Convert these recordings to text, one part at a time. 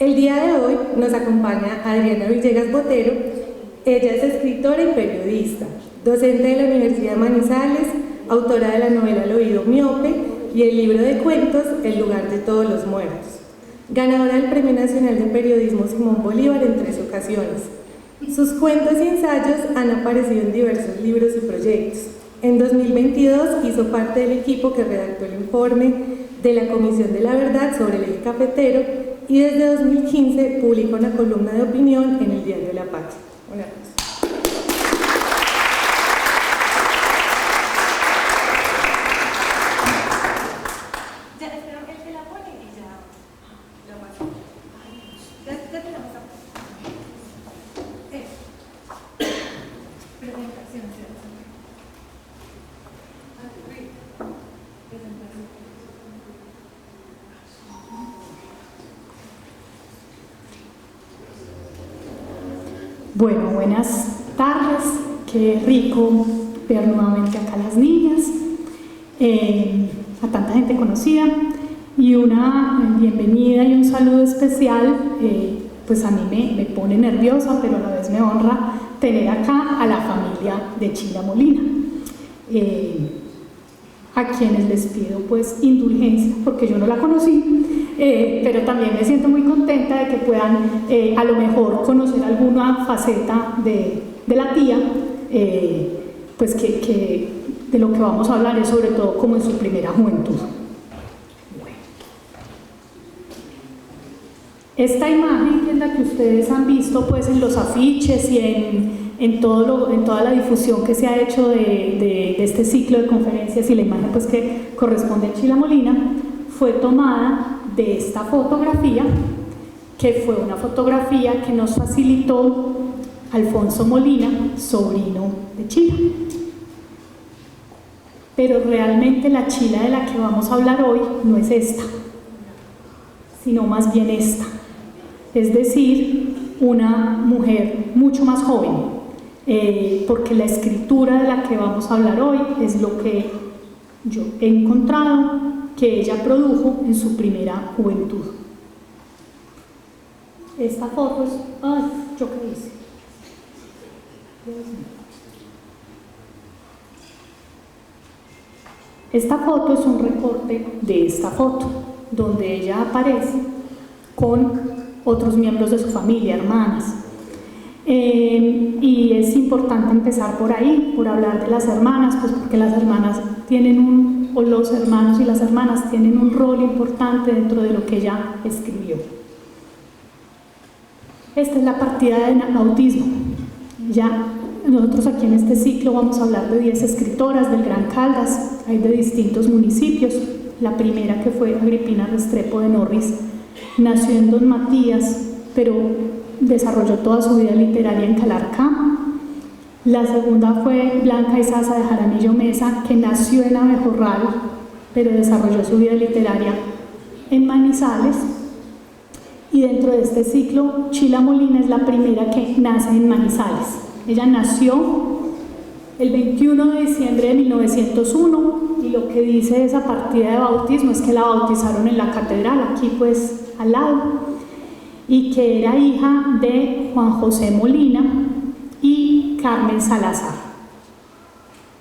El día de hoy nos acompaña Adriana Villegas Botero. Ella es escritora y periodista, docente de la Universidad de Manizales, autora de la novela El oído miope y el libro de cuentos El lugar de todos los muertos. Ganadora del Premio Nacional de Periodismo Simón Bolívar en 3 ocasiones. Sus cuentos y ensayos han aparecido en diversos libros y proyectos. En 2022 hizo parte del equipo que redactó el informe de la Comisión de la Verdad sobre el eje cafetero y desde 2015 publicó una columna de opinión en el diario La Patria. Un aplauso. Bueno, buenas tardes, qué rico ver nuevamente acá a las niñas, a tanta gente conocida y una bienvenida y un saludo especial, pues a mí me pone nerviosa, pero a la vez me honra tener acá a la familia de Chila Molina, a quienes les pido pues indulgencia porque yo no la conocí. Pero también me siento muy contenta de que puedan a lo mejor conocer alguna faceta de la tía, pues que de lo que vamos a hablar es sobre todo como en su primera juventud. Bueno. Esta imagen, que es la que ustedes han visto pues en los afiches y en toda la difusión que se ha hecho de este ciclo de conferencias, y la imagen pues que corresponde a Chila Molina, fue tomada de esta fotografía, que fue una fotografía que nos facilitó Alfonso Molina, sobrino de Chila. Pero realmente la Chila de la que vamos a hablar hoy no es esta, sino más bien esta, es decir, una mujer mucho más joven, porque la escritura de la que vamos a hablar hoy es lo que yo he encontrado que ella produjo en su primera juventud. Esta foto es... ¡Ay! ¿Yo qué hice? Esta foto es un recorte de esta foto, donde ella aparece con otros miembros de su familia, hermanas. Y es importante empezar por ahí, por hablar de las hermanas, pues porque las hermanas tienen o los hermanos y las hermanas tienen un rol importante dentro de lo que ella escribió. Esta es la partida de autismo. Ya nosotros aquí en este ciclo vamos a hablar de 10 escritoras del Gran Caldas, hay de distintos municipios. La primera, que fue Agripina Restrepo de Norris, nació en Don Matías, pero desarrolló toda su vida literaria en Calarcá. La segunda fue Blanca Isaza de Jaramillo Mesa, que nació en Abejorral, pero desarrolló su vida literaria en Manizales. Y dentro de este ciclo, Chila Molina es la primera que nace en Manizales. Ella nació el 21 de diciembre de 1901 y lo que dice esa partida de bautismo es que la bautizaron en la catedral, aquí pues al lado, y que era hija de Juan José Molina y Carmen Salazar.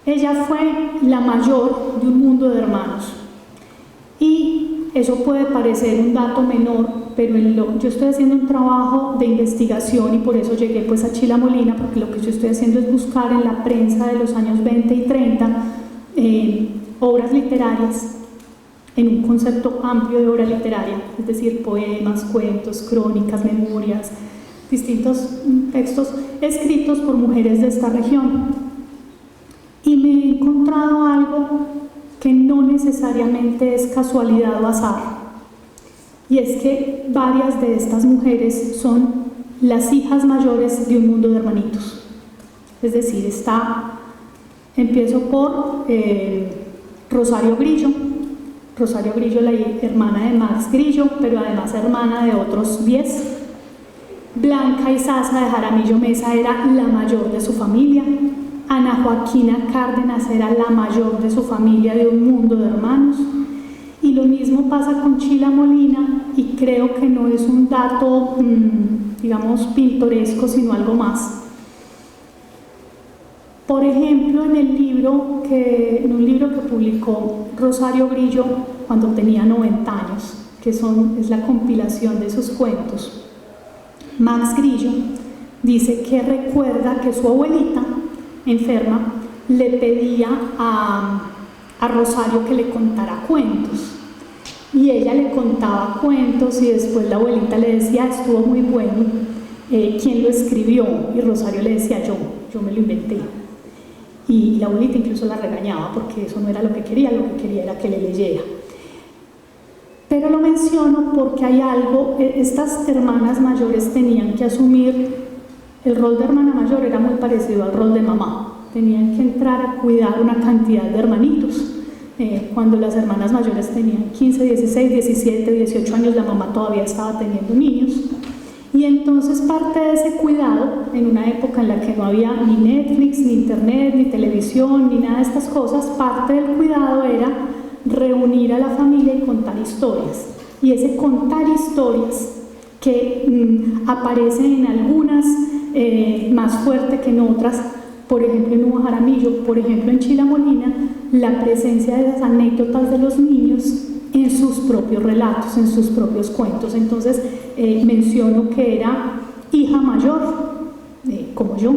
Ella fue la mayor de un mundo de hermanos y eso puede parecer un dato menor, pero yo estoy haciendo un trabajo de investigación y por eso llegué pues a Chila Molina, porque lo que yo estoy haciendo es buscar en la prensa de los años 20 y 30 obras literarias en un concepto amplio de obra literaria, es decir, poemas, cuentos, crónicas, memorias, distintos textos escritos por mujeres de esta región. Y me he encontrado algo que no necesariamente es casualidad o azar, y es que varias de estas mujeres son las hijas mayores de un mundo de hermanitos. Es decir, empiezo por Rosario Grillo. Rosario Grillo, la hermana de Max Grillo, pero además hermana de otros 10. Blanca Isaza de Jaramillo Mesa era la mayor de su familia. Ana Joaquina Cárdenas era la mayor de su familia de un mundo de hermanos. Y lo mismo pasa con Chila Molina y creo que no es un dato, digamos, pintoresco, sino algo más. Por ejemplo, en un libro que publicó Rosario Grillo cuando tenía 90 años, que es la compilación de sus cuentos, Max Grillo dice que recuerda que su abuelita, enferma, le pedía a Rosario que le contara cuentos. Y ella le contaba cuentos y después la abuelita le decía, estuvo muy bueno, ¿quién lo escribió? Y Rosario le decía, yo me lo inventé. Y la abuelita incluso la regañaba porque eso no era lo que quería era que le leyera. Pero lo menciono porque hay algo, estas hermanas mayores tenían que asumir, el rol de hermana mayor era muy parecido al rol de mamá, tenían que entrar a cuidar una cantidad de hermanitos. Cuando las hermanas mayores tenían 15, 16, 17, 18 años, la mamá todavía estaba teniendo niños. Y entonces parte de ese cuidado, en una época en la que no había ni Netflix, ni internet, ni televisión, ni nada de estas cosas, parte del cuidado era reunir a la familia y contar historias. Y ese contar historias que aparece en algunas más fuerte que en otras, por ejemplo en Hugo Jaramillo, por ejemplo en Chila Molina, la presencia de las anécdotas de los niños en sus propios relatos, en sus propios cuentos. Entonces menciono que era hija mayor, como yo,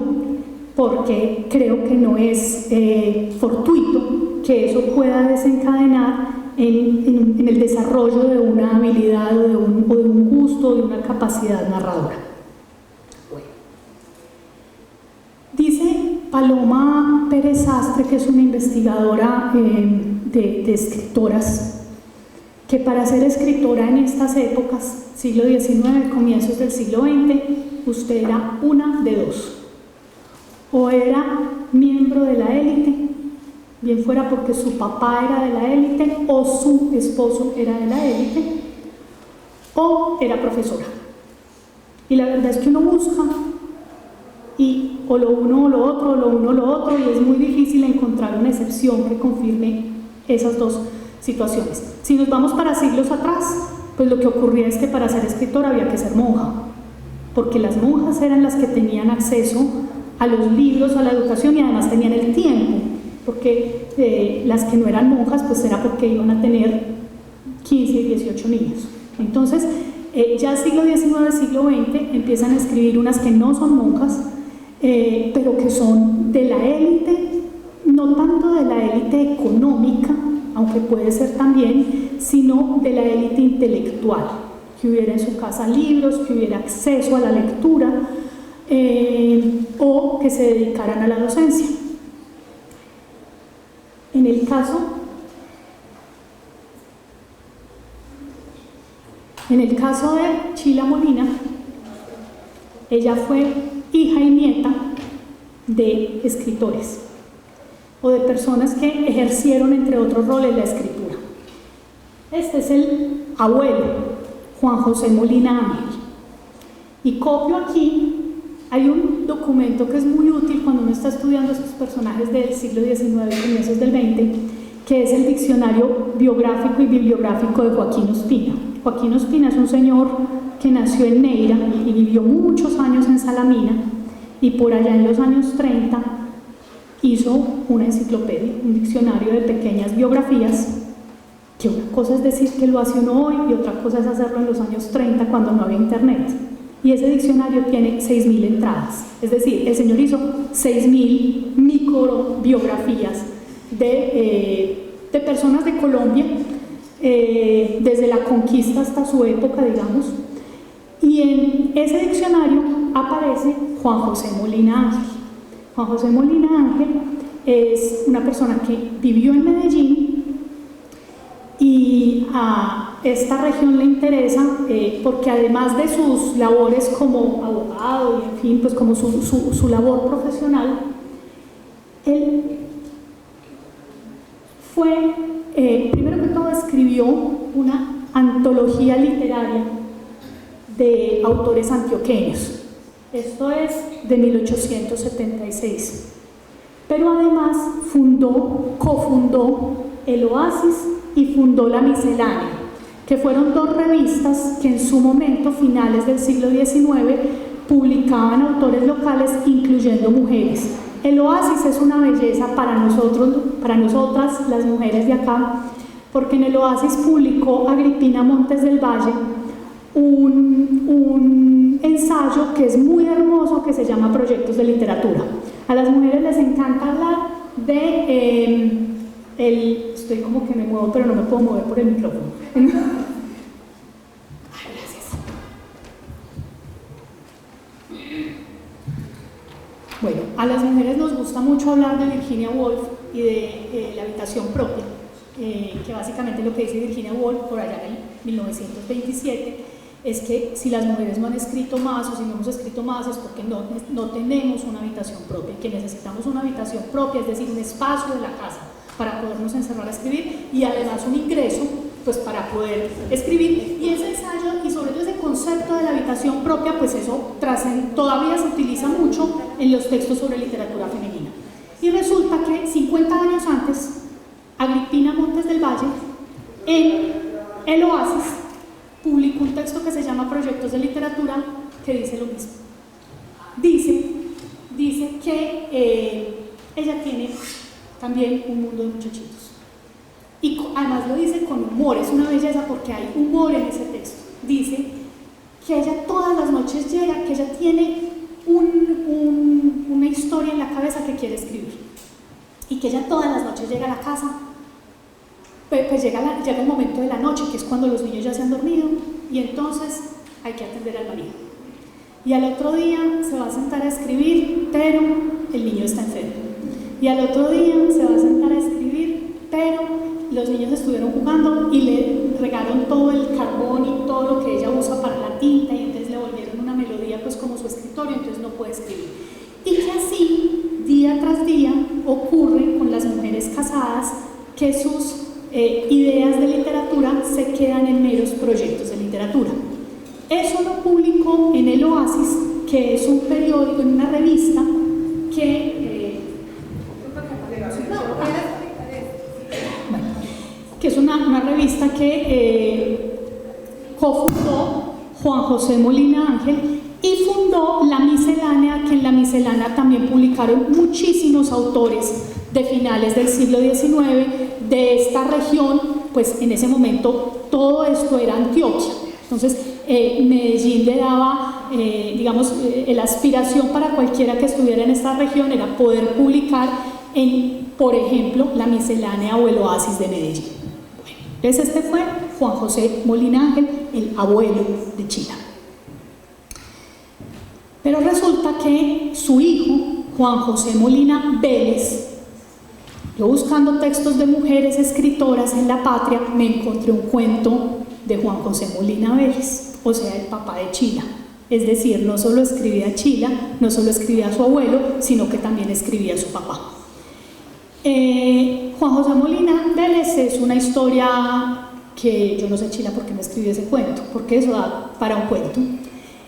porque creo que no es fortuito que eso pueda desencadenar en el desarrollo de una habilidad o de un gusto o de una capacidad narradora. Bueno. Dice Paloma Pérez Sastre, que es una investigadora de escritoras, que para ser escritora en estas épocas, siglo XIX, comienzos del siglo XX, usted era una de dos. O era miembro de la élite, bien fuera porque su papá era de la élite o su esposo era de la élite, o era profesora. Y la verdad es que uno busca y o lo uno o lo otro, o lo uno o lo otro, y es muy difícil encontrar una excepción que confirme esas dos situaciones. Si nos vamos para siglos atrás, pues lo que ocurría es que para ser escritora había que ser monja, porque las monjas eran las que tenían acceso a los libros, a la educación, y además tenían el tiempo, porque las que no eran monjas pues era porque iban a tener 15 y 18 niños. Entonces ya siglo XIX, siglo XX empiezan a escribir unas que no son monjas, pero que son de la élite, no tanto de la élite económica, aunque puede ser también, sino de la élite intelectual, que hubiera en su casa libros, que hubiera acceso a la lectura, o que se dedicaran a la docencia. En el caso de Chila Molina, ella fue hija y nieta de escritores o de personas que ejercieron, entre otros roles, la escritura. Este es el abuelo, Juan José Molina Ángel. Y copio aquí, hay un documento que es muy útil cuando uno está estudiando estos personajes del siglo XIX y comienzos del XX, que es el diccionario biográfico y bibliográfico de Joaquín Ospina. Joaquín Ospina es un señor que nació en Neira y vivió muchos años en Salamina, y por allá en los años 30 hizo una enciclopedia, un diccionario de pequeñas biografías, que una cosa es decir que lo hace uno hoy y otra cosa es hacerlo en los años 30 cuando no había internet. Y ese diccionario tiene 6.000 entradas, es decir, el señor hizo 6.000 microbiografías de personas de Colombia, desde la conquista hasta su época, digamos, y en ese diccionario aparece Juan José Molina Ángel. Juan José Molina Ángel es una persona que vivió en Medellín, y a esta región le interesa porque además de sus labores como abogado y en fin, pues como su labor profesional, él fue, primero que todo escribió una antología literaria de autores antioqueños. Esto es de 1876. Pero además cofundó el Oasis y fundó la Miscelánea. que fueron dos revistas que en su momento, finales del siglo XIX, publicaban autores locales, incluyendo mujeres. El Oasis es una belleza para nosotras, las mujeres de acá, porque en el Oasis publicó Agripina Montes del Valle un ensayo que es muy hermoso, que se llama Proyectos de Literatura. A las mujeres les encanta hablar de estoy como que me muevo, pero no me puedo mover por el micrófono. Ay, gracias. Bueno, a las mujeres nos gusta mucho hablar de Virginia Woolf y de la habitación propia, que básicamente lo que dice Virginia Woolf por allá en 1927 es que si las mujeres no han escrito más o si no hemos escrito más es porque no tenemos una habitación propia, que necesitamos una habitación propia, es decir, un espacio de la casa para podernos encerrar a escribir y además un ingreso pues para poder escribir. Y ese ensayo y sobre todo ese concepto de la habitación propia, pues eso todavía se utiliza mucho en los textos sobre literatura femenina. Y resulta que 50 años antes, Agripina Montes del Valle, en el Oasis, publicó un texto que se llama Proyectos de Literatura, que dice lo mismo. Dice que ella tiene también un mundo de muchachitos. Y además lo dice con humor, es una belleza porque hay humor en ese texto. Dice que ella todas las noches llega, que ella tiene una historia en la cabeza que quiere escribir. Y que ella todas las noches llega a la casa, pues llega el momento de la noche, que es cuando los niños ya se han dormido, y entonces hay que atender al marido. Y al otro día se va a sentar a escribir, pero el niño está enfermo. Y al otro día se va a sentar a escribir, pero los niños estuvieron jugando y le regaron todo el carbón y todo lo que ella usa para la tinta, y entonces le volvieron una melodía pues como su escritorio, entonces no puede escribir. Y que así, día tras día, ocurre con las mujeres casadas que sus ideas de literatura se quedan en meros proyectos de literatura. Eso lo publicó en el Oasis, que es un periódico, en una revista que es una revista que cofundó Juan José Molina Ángel y fundó La Miscelánea, que en La Miscelánea también publicaron muchísimos autores de finales del siglo XIX de esta región. Pues en ese momento todo esto era Antioquia. Entonces Medellín le daba, la aspiración para cualquiera que estuviera en esta región era poder publicar en, por ejemplo, La Miscelánea o el Oasis de Medellín. Bueno, entonces este fue Juan José Molina Ángel, el abuelo de Chila. Pero resulta que su hijo, Juan José Molina Vélez, yo buscando textos de mujeres escritoras en La Patria, me encontré un cuento de Juan José Molina Vélez, o sea, el papá de Chila. Es decir, no solo escribía Chila, no solo escribía a su abuelo, sino que también escribía a su papá. Juan José Molina Vélez es una historia que yo no sé Chila por qué me escribió ese cuento, porque eso da para un cuento.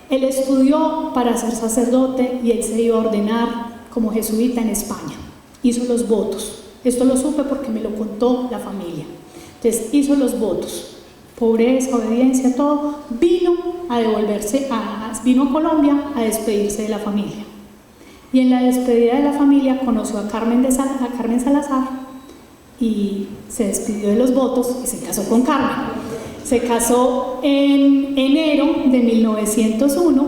Él estudió para ser sacerdote y él se iba a ordenar como jesuita en España. Hizo los votos. Esto lo supe porque me lo contó la familia. Entonces hizo los votos, pobreza, obediencia, todo. Vino a Colombia a despedirse de la familia. Y en la despedida de la familia conoció a Carmen Salazar y se despidió de los votos y se casó con Carmen. Se casó en enero de 1901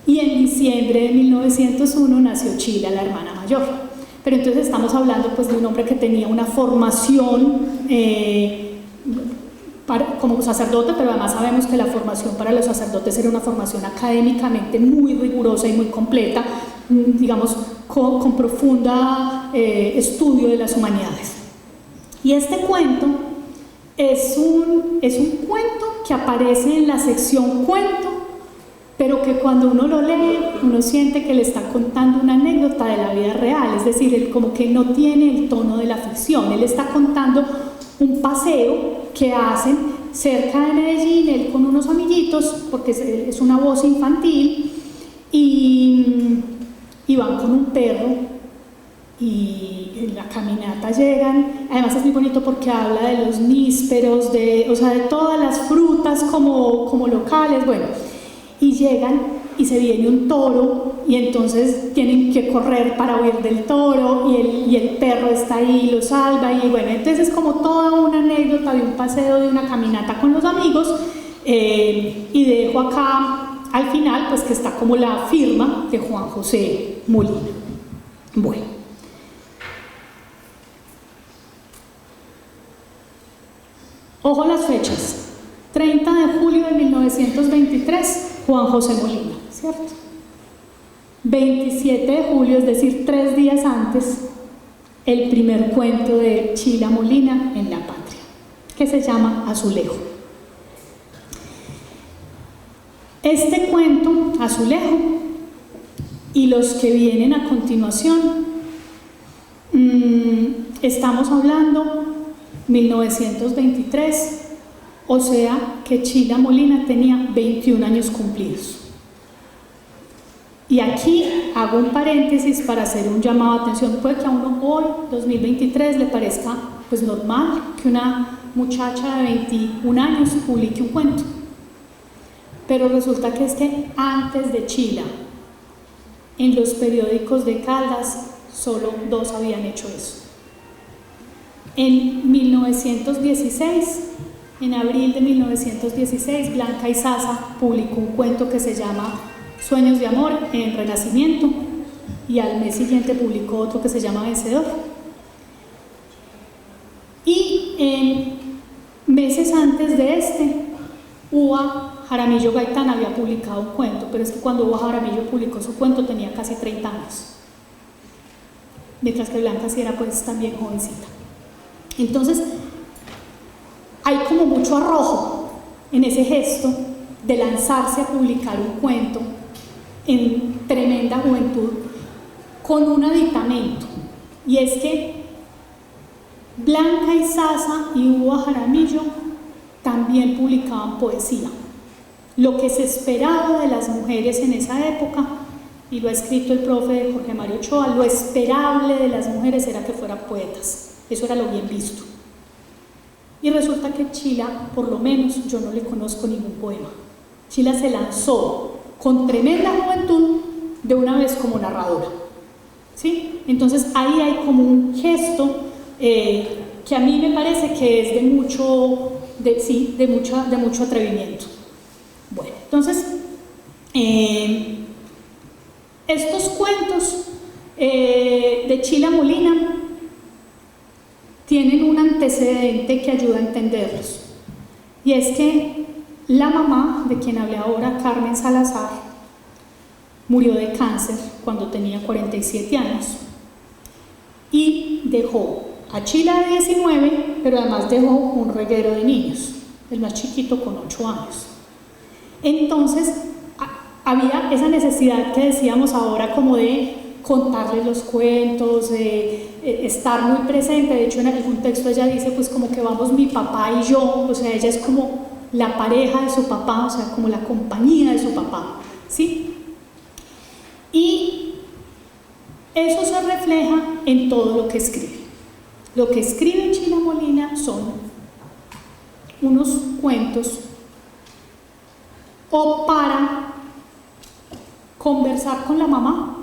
y en diciembre de 1901 nació Chila, la hermana mayor. Pero entonces estamos hablando pues de un hombre que tenía una formación como sacerdote, pero además sabemos que la formación para los sacerdotes era una formación académicamente muy rigurosa y muy completa, digamos, con profunda estudio de las humanidades. Y este cuento es un cuento que aparece en la sección cuento, pero que cuando uno lo lee, uno siente que le está contando una anécdota de la vida real, es decir, él como que no tiene el tono de la ficción, él está contando un paseo que hacen cerca de Medellín, él con unos amiguitos, porque es una voz infantil, y van con un perro, y en la caminata llegan, además es muy bonito porque habla de los nísperos, o sea, de todas las frutas como locales, bueno, y llegan y se viene un toro y entonces tienen que correr para huir del toro y el perro está ahí y lo salva y bueno, entonces es como toda una anécdota de un paseo, de una caminata con los amigos y dejo acá al final pues que está como la firma de Juan José Molina. Bueno, ojo las fechas, 30 de julio de 1923, Juan José Molina, ¿cierto? 27 de julio, es decir, 3 días antes, el primer cuento de Chila Molina en La Patria, que se llama Azulejo. Este cuento, Azulejo, y los que vienen a continuación, estamos hablando 1923, o sea que Chila Molina tenía 21 años cumplidos. Y aquí hago un paréntesis para hacer un llamado de atención. Puede que a uno hoy, 2023, le parezca pues normal que una muchacha de 21 años publique un cuento. Pero resulta que es que antes de Chila, en los periódicos de Caldas, solo 2 habían hecho eso. En 1916, en abril de 1916, Blanca Izaza publicó un cuento que se llama Sueños de Amor en Renacimiento y al mes siguiente publicó otro que se llama Vencedor. Y en meses antes de este, Uva Jaramillo Gaitán había publicado un cuento, pero es que cuando Uva Jaramillo publicó su cuento tenía casi 30 años, mientras que Blanca sí era pues también jovencita. Entonces, hay como mucho arrojo en ese gesto de lanzarse a publicar un cuento en tremenda juventud con un aditamento, y es que Blanca Izaza y Uva Jaramillo también publicaban poesía. Lo que se esperaba de las mujeres en esa época, y lo ha escrito el profe Jorge Mario Ochoa, lo esperable de las mujeres era que fueran poetas, eso era lo bien visto. Y resulta que Chila, por lo menos yo no le conozco ningún poema. Chila se lanzó con tremenda juventud de una vez como narradora, ¿sí? Entonces ahí hay como un gesto que a mí me parece que es de mucho atrevimiento. Bueno, entonces estos cuentos de Chila Molina tienen un antecedente que ayuda a entenderlos, y es que la mamá de quien hablé ahora, Carmen Salazar, murió de cáncer cuando tenía 47 años y dejó a Chila de 19, pero además dejó un reguero de niños, el más chiquito con 8 años. Entonces había esa necesidad que decíamos ahora como de contarles los cuentos, estar muy presente. De hecho, en algún texto ella dice pues como que vamos mi papá y yo, o sea, ella es como la pareja de su papá, o sea, como la compañía de su papá, ¿sí? Y eso se refleja en todo lo que escribe. Lo que escribe Chila Molina son unos cuentos o para conversar con la mamá.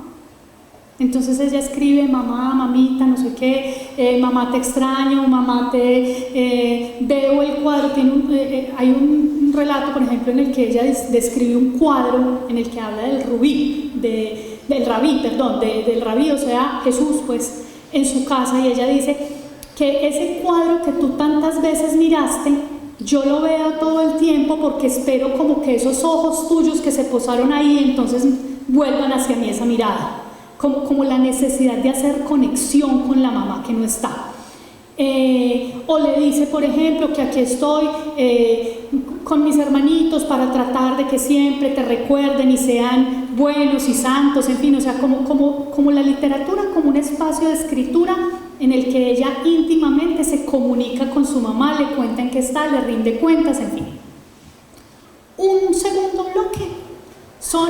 Entonces ella escribe: mamá, mamita, no sé qué, mamá te extraño, mamá te veo el cuadro. Hay un relato, por ejemplo, en el que ella describe un cuadro en el que habla del rabí, o sea, Jesús, pues, en su casa, y ella dice que ese cuadro que tú tantas veces miraste, yo lo veo todo el tiempo porque espero como que esos ojos tuyos que se posaron ahí, entonces vuelvan hacia mí esa mirada. Como la necesidad de hacer conexión con la mamá que no está. O le dice, por ejemplo, que aquí estoy con mis hermanitos para tratar de que siempre te recuerden y sean buenos y santos, en fin, o sea, como la literatura, como un espacio de escritura en el que ella íntimamente se comunica con su mamá, le cuenta en qué está, le rinde cuentas, en fin. Un segundo bloque son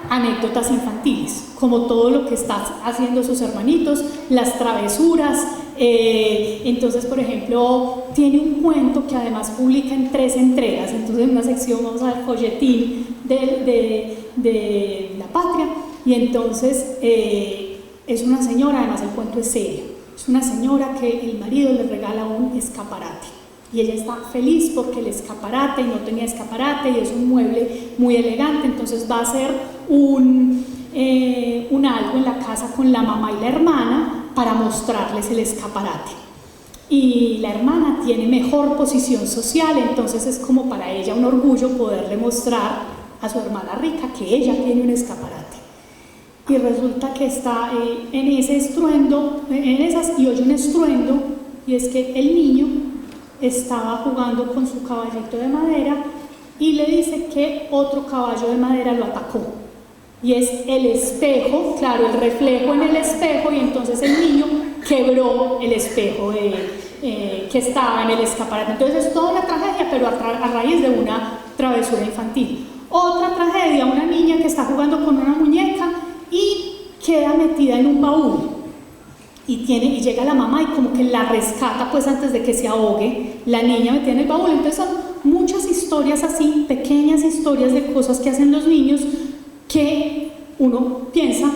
anécdotas infantiles, como todo lo que están haciendo sus hermanitos, las travesuras. Entonces, por ejemplo, tiene un cuento que además publica en 3 entregas. Entonces, en una sección vamos a ver folletín de La Patria, y entonces es una señora, además el cuento es serio, es una señora que el marido le regala un escaparate y ella está feliz porque el escaparate, y no tenía escaparate, y es un mueble muy elegante. Entonces va a hacer un algo en la casa con la mamá y la hermana para mostrarles el escaparate, y la hermana tiene mejor posición social, entonces es como para ella un orgullo poderle mostrar a su hermana rica que ella tiene un escaparate. Y resulta que está en ese estruendo, en esas, y oye un estruendo, y es que el niño estaba jugando con su caballito de madera y le dice que otro caballo de madera lo atacó, y es el espejo, claro, el reflejo en el espejo, y entonces el niño quebró el espejo que estaba en el escaparate. Entonces es toda una tragedia, pero a raíz de una travesura infantil. Otra tragedia, una niña que está jugando con una muñeca y queda metida en un baúl, y llega la mamá y como que la rescata pues antes de que se ahogue la niña metida en el baúl. Entonces son muchas historias así, pequeñas historias de cosas que hacen los niños que uno piensa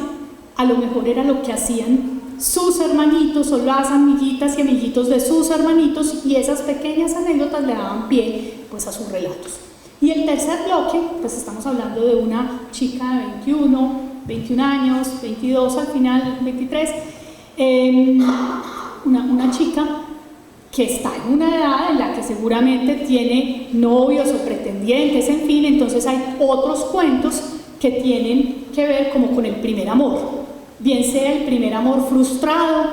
a lo mejor era lo que hacían sus hermanitos o las amiguitas y amiguitos de sus hermanitos, y esas pequeñas anécdotas le daban pie pues a sus relatos. Y el tercer bloque, pues estamos hablando de una chica de 21 años, 22 al final, 23, una chica que está en una edad en la que seguramente tiene novios o pretendientes, en fin. Entonces hay otros cuentos que tienen que ver como con el primer amor, bien sea el primer amor frustrado,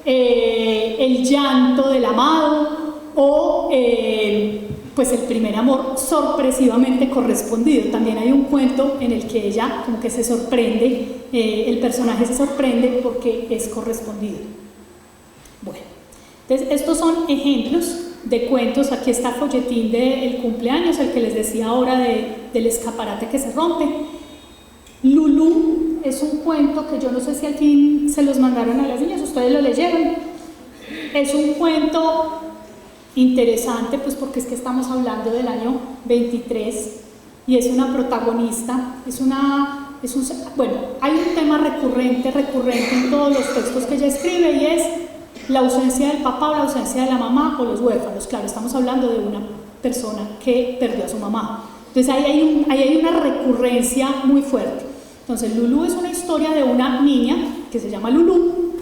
el llanto del amado, o pues el primer amor sorpresivamente correspondido. También hay un cuento en el que ella como que se sorprende, el personaje se sorprende porque es correspondido. Bueno, entonces estos son ejemplos de cuentos. Aquí está el folletín del cumpleaños, el que les decía ahora del escaparate que se rompe. Lulú es un cuento que yo no sé si al fin se los mandaron a las niñas, ustedes lo leyeron. Es un cuento interesante, pues porque es que estamos hablando del año 23 y es una protagonista, bueno, hay un tema recurrente en todos los textos que ella escribe, y es la ausencia del papá o la ausencia de la mamá o los huérfanos. Claro, estamos hablando de una persona que perdió a su mamá. Entonces ahí hay una recurrencia muy fuerte. Entonces Lulú es una historia de una niña que se llama Lulú,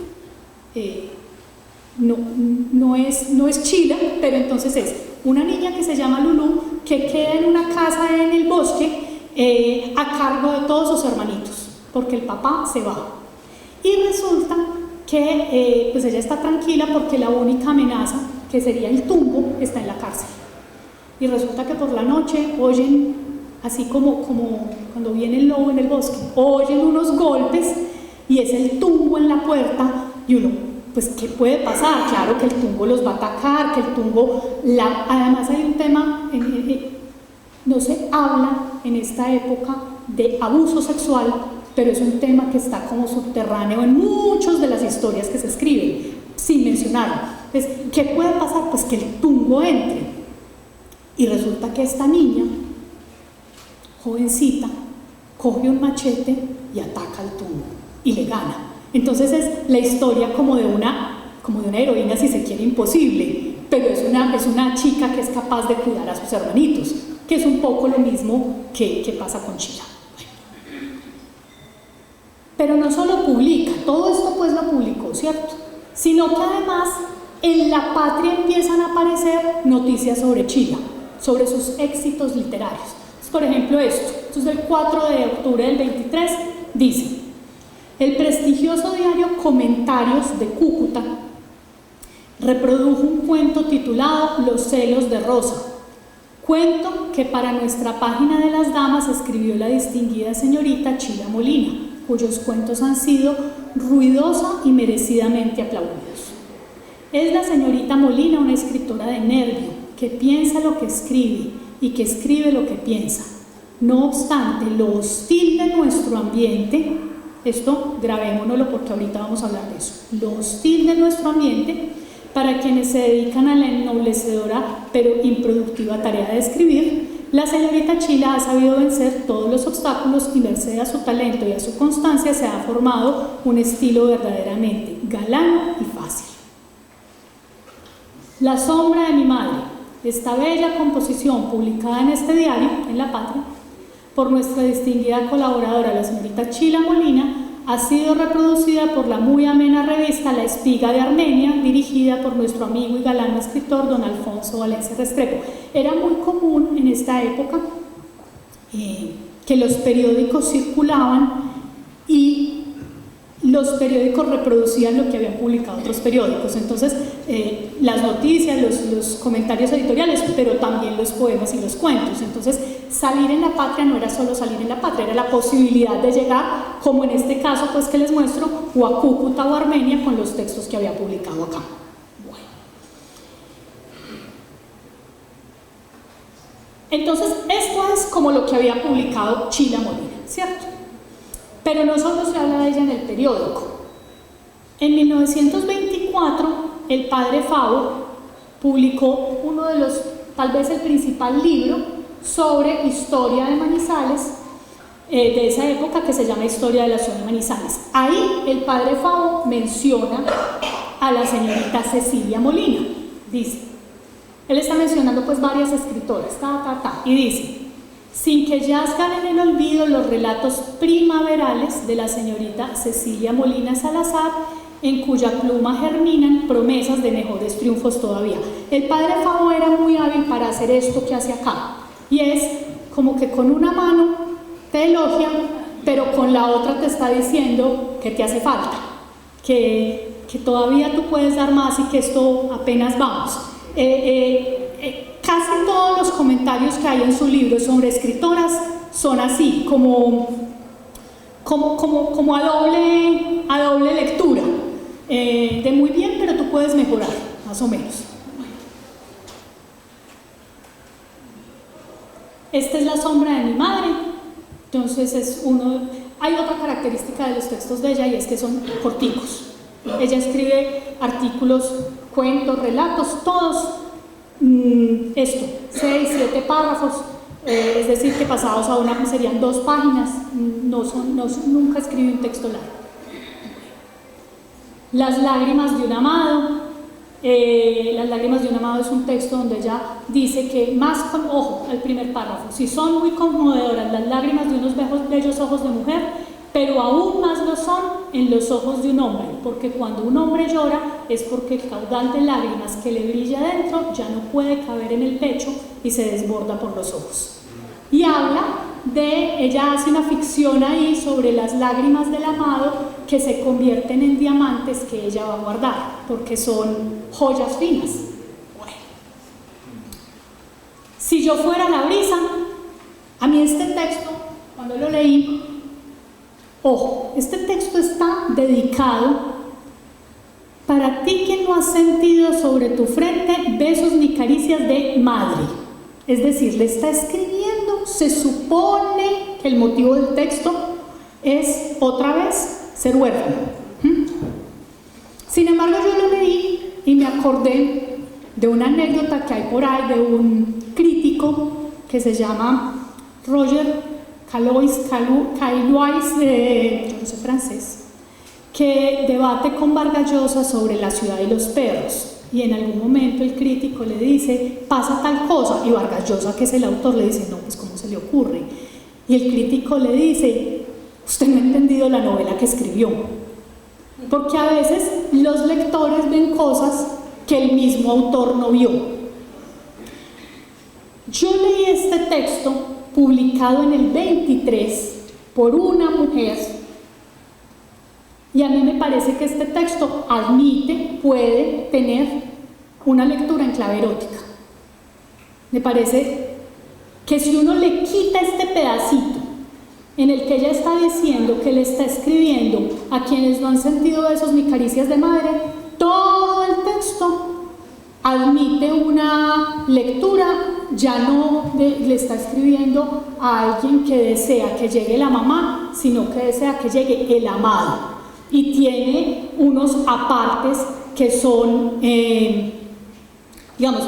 no es chila, pero entonces es una niña que se llama Lulú, que queda en una casa en el bosque a cargo de todos sus hermanitos, porque el papá se va. Y resulta que pues ella está tranquila porque la única amenaza, que sería el tumbo, está en la cárcel. Y resulta que por la noche oyen, así como cuando viene el lobo en el bosque, oyen unos golpes y es el tumbo en la puerta, y uno, pues ¿qué puede pasar? Claro que el tumbo los va a atacar, que el tumbo, además hay un tema, no se habla en esta época de abuso sexual, pero es un tema que está como subterráneo en muchas de las historias que se escriben, sin mencionarlo. Entonces, ¿qué puede pasar? Pues que el tumbo entre, y resulta que esta niña, jovencita, coge un machete y ataca al tumbo y le gana. Entonces es la historia como de una heroína, si se quiere, imposible, pero es una chica que es capaz de cuidar a sus hermanitos, que es un poco lo mismo que pasa con Chila. Pero no solo publica, todo esto pues lo publicó, ¿cierto? Sino que además en La Patria empiezan a aparecer noticias sobre Chila, sobre sus éxitos literarios. Entonces, por ejemplo, esto es del 4 de octubre del 23, dice: el prestigioso diario Comentarios de Cúcuta reprodujo un cuento titulado Los celos de Rosa, cuento que para nuestra página de las damas escribió la distinguida señorita Chila Molina, cuyos cuentos han sido ruidosa y merecidamente aplaudidos. Es la señorita Molina una escritora de nervio, que piensa lo que escribe y que escribe lo que piensa. No obstante, lo hostil de nuestro ambiente, esto grabémonoslo porque ahorita vamos a hablar de eso, lo hostil de nuestro ambiente, para quienes se dedican a la ennoblecedora pero improductiva tarea de escribir, la señorita Chila ha sabido vencer todos los obstáculos y merced a su talento y a su constancia se ha formado un estilo verdaderamente galano y fácil. La sombra de mi madre, esta bella composición publicada en este diario, en La Patria, por nuestra distinguida colaboradora, la señorita Chila Molina, ha sido reproducida por la muy amena revista La Espiga de Armenia, dirigida por nuestro amigo y galán escritor don Alfonso Valencia Restrepo. Era muy común en esta época que los periódicos circulaban y los periódicos reproducían lo que habían publicado otros periódicos, entonces las noticias, los comentarios editoriales, pero también los poemas y los cuentos. Entonces salir en La Patria no era solo salir en La Patria, era la posibilidad de llegar, como en este caso pues que les muestro, o a Cúcuta o Armenia con los textos que había publicado acá. Bueno. Entonces esto es como lo que había publicado Chila Molina, ¿cierto? Pero no solo se habla de ella en el periódico. En 1924, el padre Favo publicó uno de los, tal vez el principal libro sobre historia de Manizales, de esa época, que se llama Historia de la ciudad de Manizales. Ahí el padre Favo menciona a la señorita Cecilia Molina. Dice, él está mencionando pues varias escritoras, y dice: sin que yazgan en el olvido los relatos primaverales de la señorita Cecilia Molina Salazar, en cuya pluma germinan promesas de mejores triunfos todavía. El padre Favo era muy hábil para hacer esto que hace acá, y es como que con una mano te elogia, pero con la otra te está diciendo que te hace falta, que todavía tú puedes dar más y que esto apenas vamos. Casi todos los comentarios que hay en su libro sobre escritoras son así, como a doble lectura, de muy bien, pero tú puedes mejorar, más o menos. Esta es la sombra de mi madre. Entonces hay otra característica de los textos de ella, y es que son corticos. Ella escribe artículos, cuentos, relatos, todos 6, 7 párrafos, es decir, que pasados a una serían 2 páginas, nunca escribe un texto largo. Las lágrimas de un amado. Las lágrimas de un amado es un texto donde ella dice que ojo, el primer párrafo: si son muy conmovedoras las lágrimas de unos bellos ojos de mujer, pero aún más lo son en los ojos de un hombre, porque cuando un hombre llora es porque el caudal de lágrimas que le brilla dentro ya no puede caber en el pecho y se desborda por los ojos. Y ella hace una ficción ahí sobre las lágrimas del amado que se convierten en diamantes que ella va a guardar, porque son joyas finas. Bueno. Si yo fuera la brisa, a mí este texto, cuando lo leí, ojo, este texto está dedicado para ti que no has sentido sobre tu frente besos ni caricias de madre. Es decir, le está escribiendo, se supone que el motivo del texto es, otra vez, ser huérfano. Sin embargo, yo lo leí y me acordé de una anécdota que hay por ahí de un crítico que se llama Roger Caillois, yo no sé francés, que debate con Vargas Llosa sobre La ciudad y los perros. Y en algún momento el crítico le dice: pasa tal cosa, y Vargas Llosa, que es el autor, le dice: no, pues ¿cómo se le ocurre? Y el crítico le dice: usted no ha entendido la novela que escribió, porque a veces los lectores ven cosas que el mismo autor no vio. Yo leí este texto publicado en el 23 por una mujer, y a mí me parece que este texto puede tener una lectura en clave erótica. Me parece que si uno le quita este pedacito en el que ella está diciendo que le está escribiendo a quienes no han sentido besos ni caricias de madre, todo el texto admite una lectura ya no le está escribiendo a alguien que desea que llegue la mamá, sino que desea que llegue el amado. Y tiene unos apartes que son, digamos,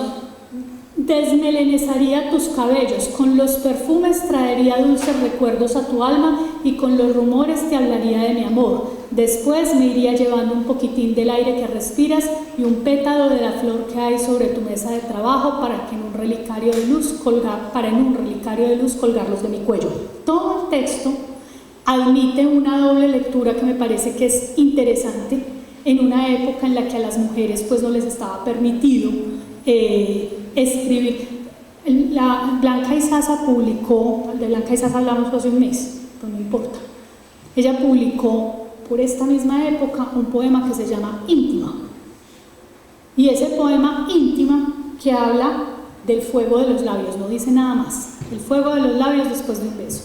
desmelenezaría tus cabellos, con los perfumes traería dulces recuerdos a tu alma y con los rumores te hablaría de mi amor. Después me iría llevando un poquitín del aire que respiras y un pétalo de la flor que hay sobre tu mesa de trabajo para en un relicario de luz colgarlos de mi cuello. Todo el texto admite una doble lectura que me parece que es interesante en una época en la que a las mujeres pues no les estaba permitido escribir. Blanca Izaza publicó, de Blanca Izaza hablamos hace un mes, pero no importa. Ella publicó por esta misma época un poema que se llama Íntima. Y ese poema Íntima, que habla del fuego de los labios, no dice nada más, el fuego de los labios después de un beso,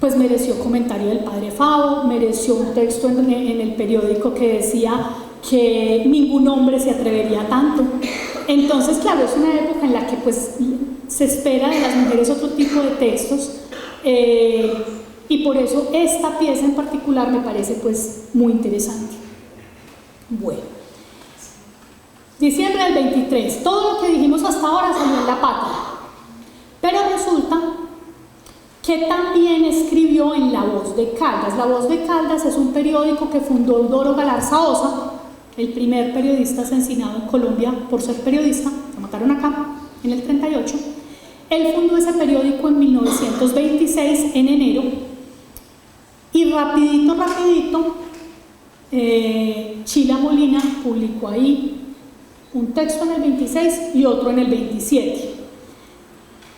pues mereció comentario del padre Favo, mereció un texto en el periódico que decía que ningún hombre se atrevería tanto. Entonces, claro, es una época en la que pues se espera de las mujeres otro tipo de textos, y por eso esta pieza en particular me parece pues muy interesante. Bueno, diciembre del 23, todo lo que dijimos hasta ahora salió en La Patria, pero resulta que también escribió en La Voz de Caldas. La Voz de Caldas es un periódico que fundó Eudoro Galarza Osa, el primer periodista asesinado en Colombia por ser periodista, lo mataron acá en el 38. Él fundó ese periódico en 1926, en enero, y rapidito, Chila Molina publicó ahí un texto en el 26 y otro en el 27.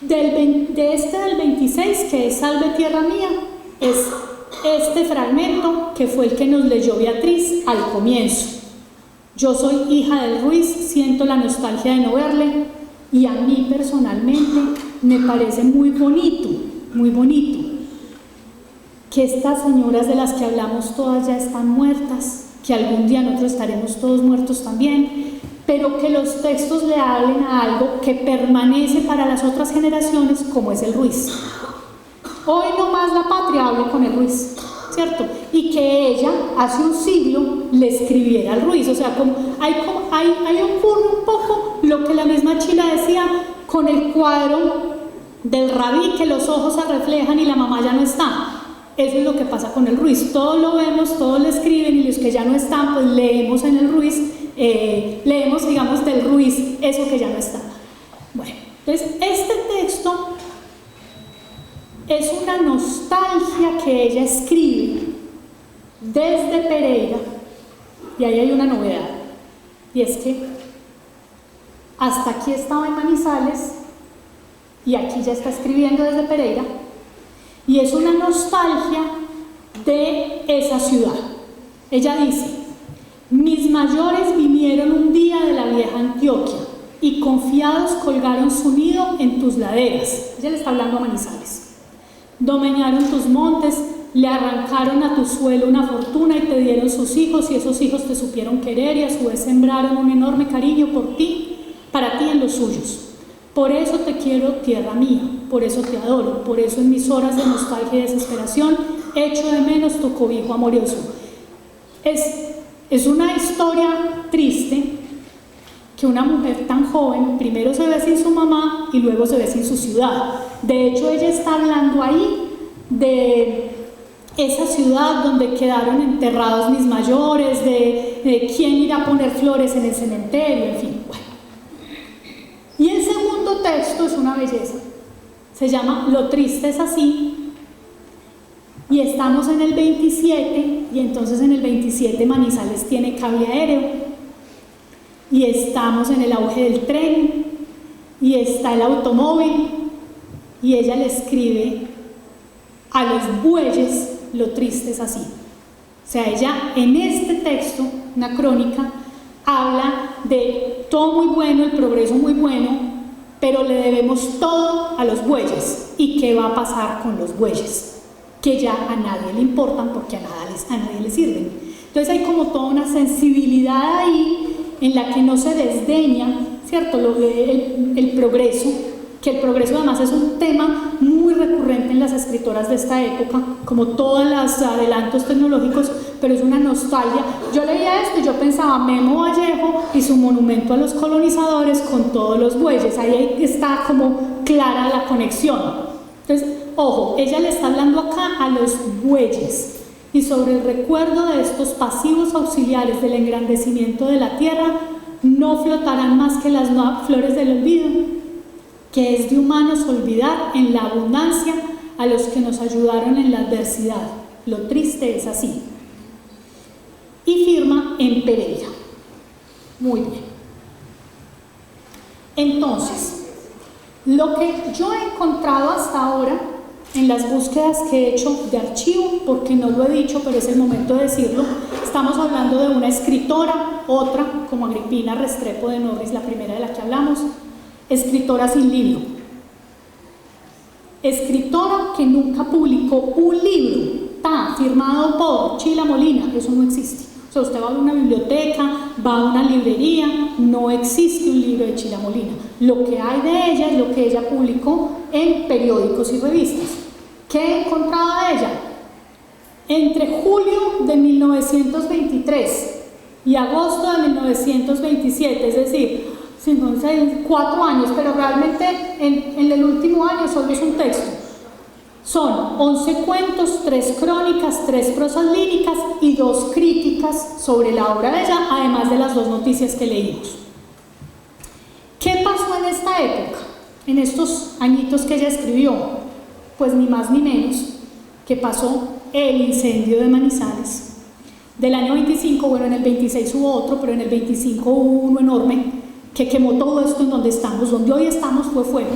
De este del 26, que es Salve Tierra Mía, es este fragmento que fue el que nos leyó Beatriz al comienzo. Yo soy hija del Ruiz, siento la nostalgia de no verle, y a mí personalmente me parece muy bonito que estas señoras de las que hablamos todas ya están muertas, que algún día nosotros estaremos todos muertos también, pero que los textos le hablen a algo que permanece para las otras generaciones, como es el Ruiz. Hoy nomás La Patria hable con el Ruiz, ¿cierto? Y que ella hace un siglo le escribiera al Ruiz. O sea, ahí ocurre un poco lo que la misma Chila decía con el cuadro del rabí, que los ojos se reflejan y la mamá ya no está. Eso es lo que pasa con el Ruiz. Todos lo vemos, todos le escriben, y los que ya no están, pues leemos en el Ruiz, leemos, digamos, del Ruiz eso que ya no está. Bueno, entonces este texto es una nostalgia que ella escribe desde Pereira, y ahí hay una novedad, y es que hasta aquí estaba en Manizales y aquí ya está escribiendo desde Pereira, y es una nostalgia de esa ciudad. Ella dice: mis mayores vinieron un día de la vieja Antioquia y confiados colgaron su nido en tus laderas. Ella le está hablando a Manizales. Domeñaron tus montes, le arrancaron a tu suelo una fortuna y te dieron sus hijos, y esos hijos te supieron querer y a su vez sembraron un enorme cariño por ti, para ti en los suyos. Por eso te quiero, tierra mía, por eso te adoro, por eso en mis horas de nostalgia y desesperación echo de menos tu cobijo amoroso. Es una historia triste que una mujer tan joven primero se ve sin su mamá y luego se ve sin su ciudad. De hecho, ella está hablando ahí de esa ciudad donde quedaron enterrados mis mayores, de quién irá a poner flores en el cementerio, en fin. Bueno. Y el segundo texto es una belleza. Se llama Lo triste es así, y estamos en el 27, y entonces en el 27 Manizales tiene cable aéreo, y estamos en el auge del tren, y está el automóvil, y ella le escribe a los bueyes: lo triste es así. O sea, ella en este texto, una crónica, habla de todo muy bueno, el progreso muy bueno, pero le debemos todo a los bueyes. ¿Y qué va a pasar con los bueyes? Que ya a nadie le importan porque a nadie le sirven. Entonces hay como toda una sensibilidad ahí en la que no se desdeña, ¿cierto?, el progreso, que el progreso además es un tema muy recurrente en las escritoras de esta época, como todos los adelantos tecnológicos, pero es una nostalgia. Yo leía esto y yo pensaba Memo Vallejo y su monumento a los colonizadores con todos los bueyes, ahí está como clara la conexión. Entonces, ojo, ella le está hablando acá a los bueyes, y sobre el recuerdo de estos pasivos auxiliares del engrandecimiento de la tierra, no flotarán más que las flores del olvido, que es de humanos olvidar en la abundancia a los que nos ayudaron en la adversidad. Lo triste es así. Y firma en Pereira. Muy bien. Entonces, lo que yo he encontrado hasta ahora en las búsquedas que he hecho de archivo, porque no lo he dicho, pero es el momento de decirlo, estamos hablando de una escritora, otra como Agripina Restrepo de Norris, la primera de la que hablamos, escritora sin libro, escritora que nunca publicó un libro, firmado por Chila Molina, eso no existe. O sea, usted va a una biblioteca, va a una librería, no existe un libro de Chila Molina. Lo que hay de ella es lo que ella publicó en periódicos y revistas. ¿Qué he encontrado de ella? Entre julio de 1923 y agosto de 1927, es decir, 4 años, pero realmente en el último año solo es un texto. Son 11 cuentos, 3 crónicas, 3 prosas líricas y 2 críticas sobre la obra de ella, además de las 2 noticias que leímos. ¿Qué pasó en esta época? En estos añitos que ella escribió, pues ni más ni menos que pasó el incendio de Manizales. Del año 25, bueno, en el 26 hubo otro, pero en el 25 hubo uno enorme que quemó todo esto en donde estamos, donde hoy estamos fue fuego.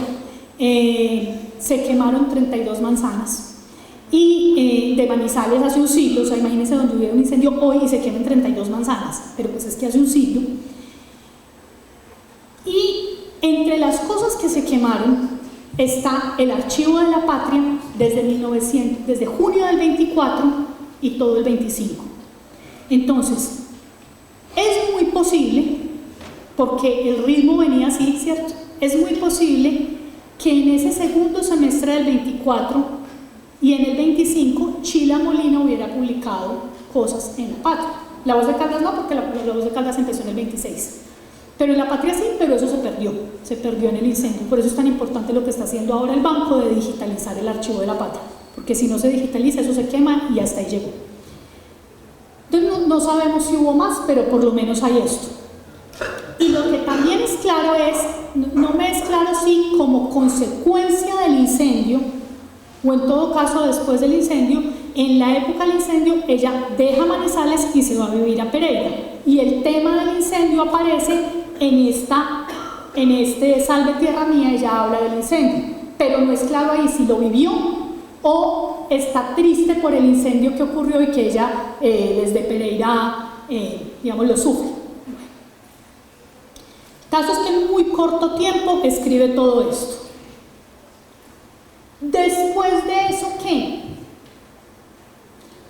Se quemaron 32 manzanas y de Manizales hace un siglo, o sea, imagínense donde hubiera un incendio hoy y se quemen 32 manzanas, pero pues es que hace un siglo. Y entre las cosas que se quemaron está el Archivo de la Patria desde junio del 24 y todo el 25. Entonces, es muy posible, porque el ritmo venía así, ¿cierto? Es muy posible que en ese segundo semestre del 24 y en el 25 Chila Molina hubiera publicado cosas en La Patria. La Voz de Caldas no, porque la Voz de Caldas empezó en el 26. Pero en La Patria sí, pero eso se perdió en el incendio. Por eso es tan importante lo que está haciendo ahora el banco de digitalizar el Archivo de la Patria, porque si no se digitaliza, eso se quema y hasta ahí llegó. Entonces no sabemos si hubo más, pero por lo menos hay esto. Y lo que también es claro es, no me es claro si como consecuencia del incendio, o en todo caso después del incendio, en la época del incendio ella deja Manizales y se va a vivir a Pereira. Y el tema del incendio aparece en este Salve Tierra Mía, ella habla del incendio. Pero no es claro ahí si lo vivió o está triste por el incendio que ocurrió y que ella desde Pereira, digamos, lo sufre. Caso es que en muy corto tiempo escribe todo esto. Después de eso, ¿qué?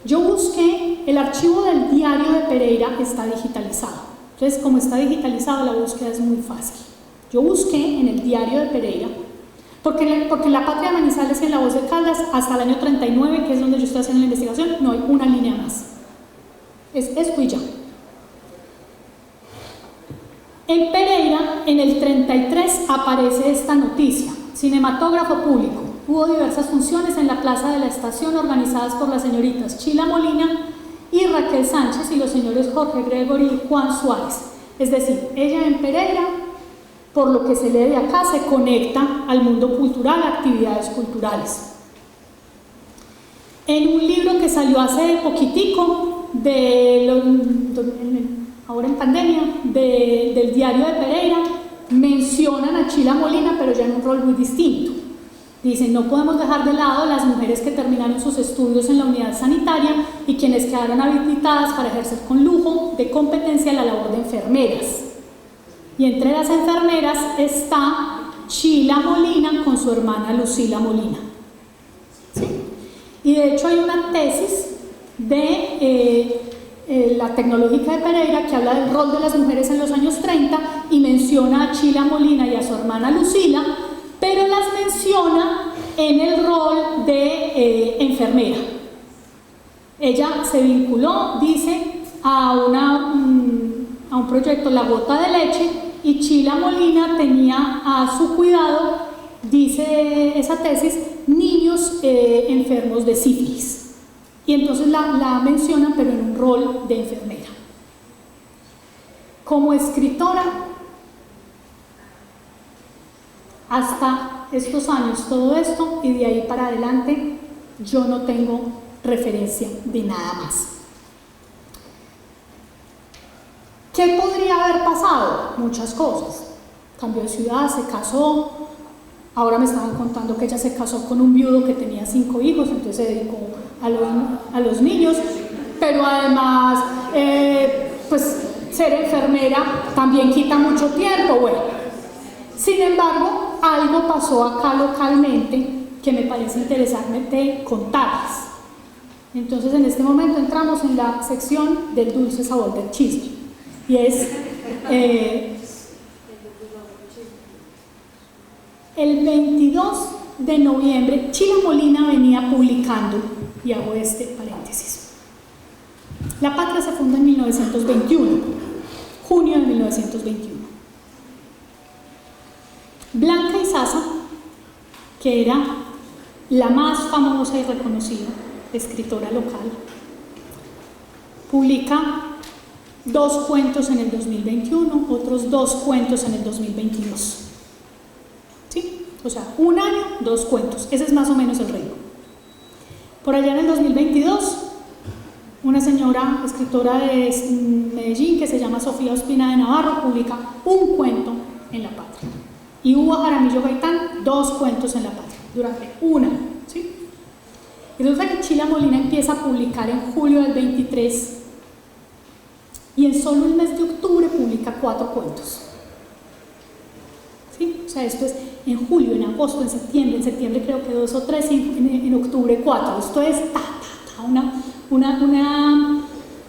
Yo busqué, el archivo del diario de Pereira está digitalizado. Entonces, como está digitalizado, la búsqueda es muy fácil. Yo busqué en el diario de Pereira, porque en La Patria de Manizales y en La Voz de Caldas, hasta el año 39, que es donde yo estoy haciendo la investigación, no hay una línea más. Es esto y ya. En Pereira, en el 33, aparece esta noticia: cinematógrafo público. Hubo diversas funciones en la plaza de la estación organizadas por las señoritas Chila Molina y Raquel Sánchez y los señores Jorge Gregory y Juan Suárez. Es decir, ella en Pereira, por lo que se lee de acá, se conecta al mundo cultural, a actividades culturales. En un libro que salió hace poquitico, ahora en pandemia, del diario de Pereira, mencionan a Chila Molina, pero ya en un rol muy distinto. Dicen: no podemos dejar de lado las mujeres que terminaron sus estudios en la unidad sanitaria y quienes quedaron habilitadas para ejercer con lujo de competencia la labor de enfermeras. Y entre las enfermeras está Chila Molina con su hermana Lucila Molina. ¿Sí? Y de hecho hay una tesis de la Tecnológica de Pereira que habla del rol de las mujeres en los años 30 y menciona a Chila Molina y a su hermana Lucila, pero las menciona en el rol de enfermera. Ella se vinculó, dice, a un proyecto La Gota de Leche, y Chila Molina tenía a su cuidado, dice esa tesis, niños enfermos de sífilis. Y entonces la mencionan, pero en un rol de enfermera. Como escritora, hasta estos años, todo esto, y de ahí para adelante, yo no tengo referencia de nada más. ¿Qué podría haber pasado? Muchas cosas. Cambió de ciudad, se casó. Ahora me estaban contando que ella se casó con un viudo que tenía 5 hijos, entonces se dedicó a los niños, pero además, pues ser enfermera también quita mucho tiempo. Bueno, sin embargo, algo pasó acá localmente que me parece interesante contarles. Entonces, en este momento entramos en la sección del dulce sabor del chisme, y es el 22 de noviembre, Chila Molina venía publicando, y hago este paréntesis. La Patria se funda en 1921, junio de 1921. Blanca Izaza, que era la más famosa y reconocida escritora local, publica 2 cuentos en el 2021, otros 2 cuentos en el 2022. ¿Sí? O sea, un año, 2 cuentos. Ese es más o menos el ritmo. Por allá en el 2022, una señora escritora de Medellín que se llama Sofía Ospina de Navarro publica un cuento en La Patria. Y Hugo Jaramillo Gaitán, 2 cuentos en La Patria, durante un año. ¿Sí? Y resulta que Chila Molina empieza a publicar en julio del 23, y en solo el mes de octubre publica 4 cuentos. ¿Sí? O sea, esto es en julio, en agosto, en septiembre creo que 2 o 3, y en octubre 4. Esto es una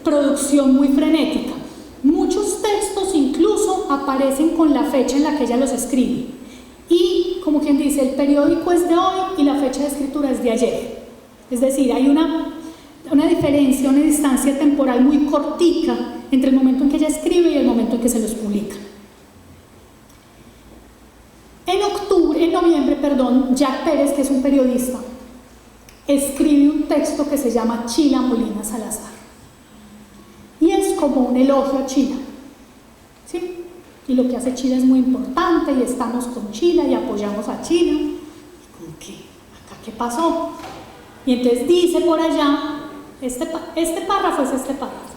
producción muy frenética. Muchos textos incluso aparecen con la fecha en la que ella los escribe. Y, como quien dice, el periódico es de hoy y la fecha de escritura es de ayer. Es decir, hay una diferencia, una distancia temporal muy cortica entre el momento en que ella escribe y el momento en que se los publica. En noviembre, Jack Pérez, que es un periodista, escribe un texto que se llama Chila Molina Salazar. Y es como un elogio a Chila. ¿Sí? Y lo que hace Chila es muy importante, y estamos con Chila y apoyamos a Chila. ¿Y como qué? ¿Acá qué pasó? Y entonces dice por allá, este párrafo es este párrafo.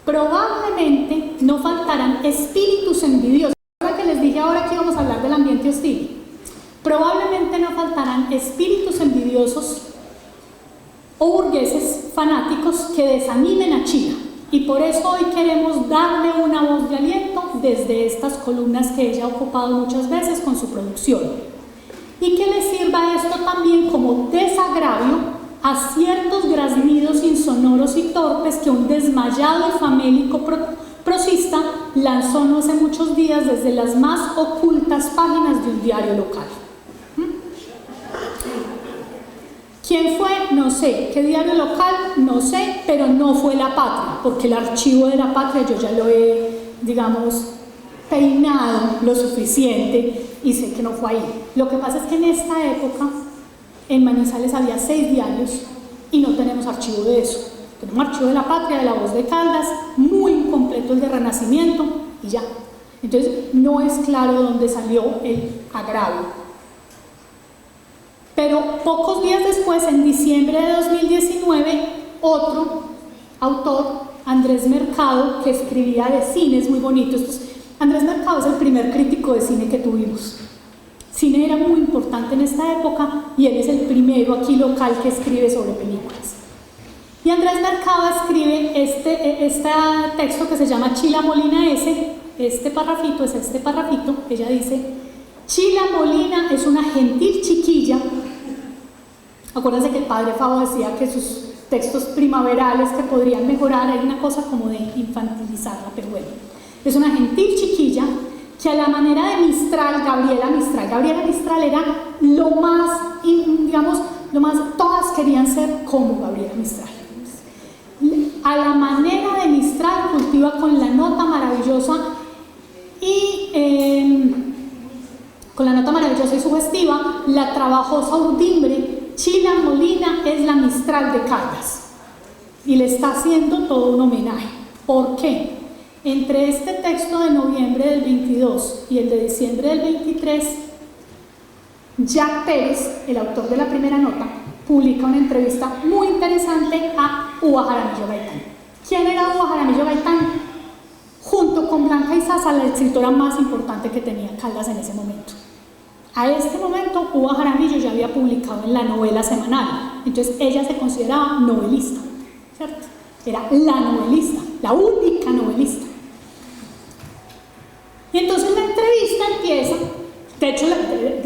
Probablemente no faltarán espíritus envidiosos. Ahora que les dije ahora que íbamos a hablar del ambiente hostil. Probablemente no faltarán espíritus envidiosos o burgueses fanáticos que desanimen a Chila. Y por eso hoy queremos darle una voz de aliento desde estas columnas que ella ha ocupado muchas veces con su producción. Y que le sirva esto también como desagravio a ciertos graznidos insonoros y torpes que un desmayado y famélico prosista lanzó no hace muchos días desde las más ocultas páginas de un diario local. ¿Quién fue? No sé. ¿Qué diario local? No sé, pero no fue La Patria, porque el archivo de La Patria yo ya lo he, digamos, peinado lo suficiente y sé que no fue ahí. Lo que pasa es que en esta época en Manizales había 6 diarios y no tenemos archivo de eso. Tenemos archivo de La Patria, de La Voz de Caldas, muy incompleto el de Renacimiento, y ya. Entonces no es claro dónde salió el agravio. Pero pocos días después, en diciembre de 2019, otro autor, Andrés Mercado, que escribía de cine, es muy bonito. Andrés Mercado es el primer crítico de cine que tuvimos. Cine era muy importante en esta época y él es el primero aquí local que escribe sobre películas. Y Andrés Mercado escribe este texto que se llama Chila Molina S. Este parrafito es este parrafito. Ella dice: Chila Molina es una gentil chiquilla. Acuérdense que el padre Favo decía que sus textos primaverales que podrían mejorar, hay una cosa como de infantilizarla, pero bueno. Es una gentil chiquilla que a la manera de Mistral, Gabriela Mistral era lo más, digamos, todas querían ser como Gabriela Mistral. A la manera de Mistral cultiva con la nota maravillosa y sugestiva, la trabajosa urdimbre. Chila Molina es la Mistral de Caldas y le está haciendo todo un homenaje. ¿Por qué? Entre este texto de noviembre del 22 y el de diciembre del 23, Jack Pérez, el autor de la primera nota, publica una entrevista muy interesante a Uva Jaramillo Gaitán. ¿Quién era Uva Jaramillo Gaitán? Junto con Blanca Izaza, la escritora más importante que tenía Caldas en ese momento. A este momento, Uva Jaramillo ya había publicado en la novela semanal, entonces ella se consideraba novelista, ¿cierto? Era la novelista, la única novelista. Y entonces la entrevista empieza, de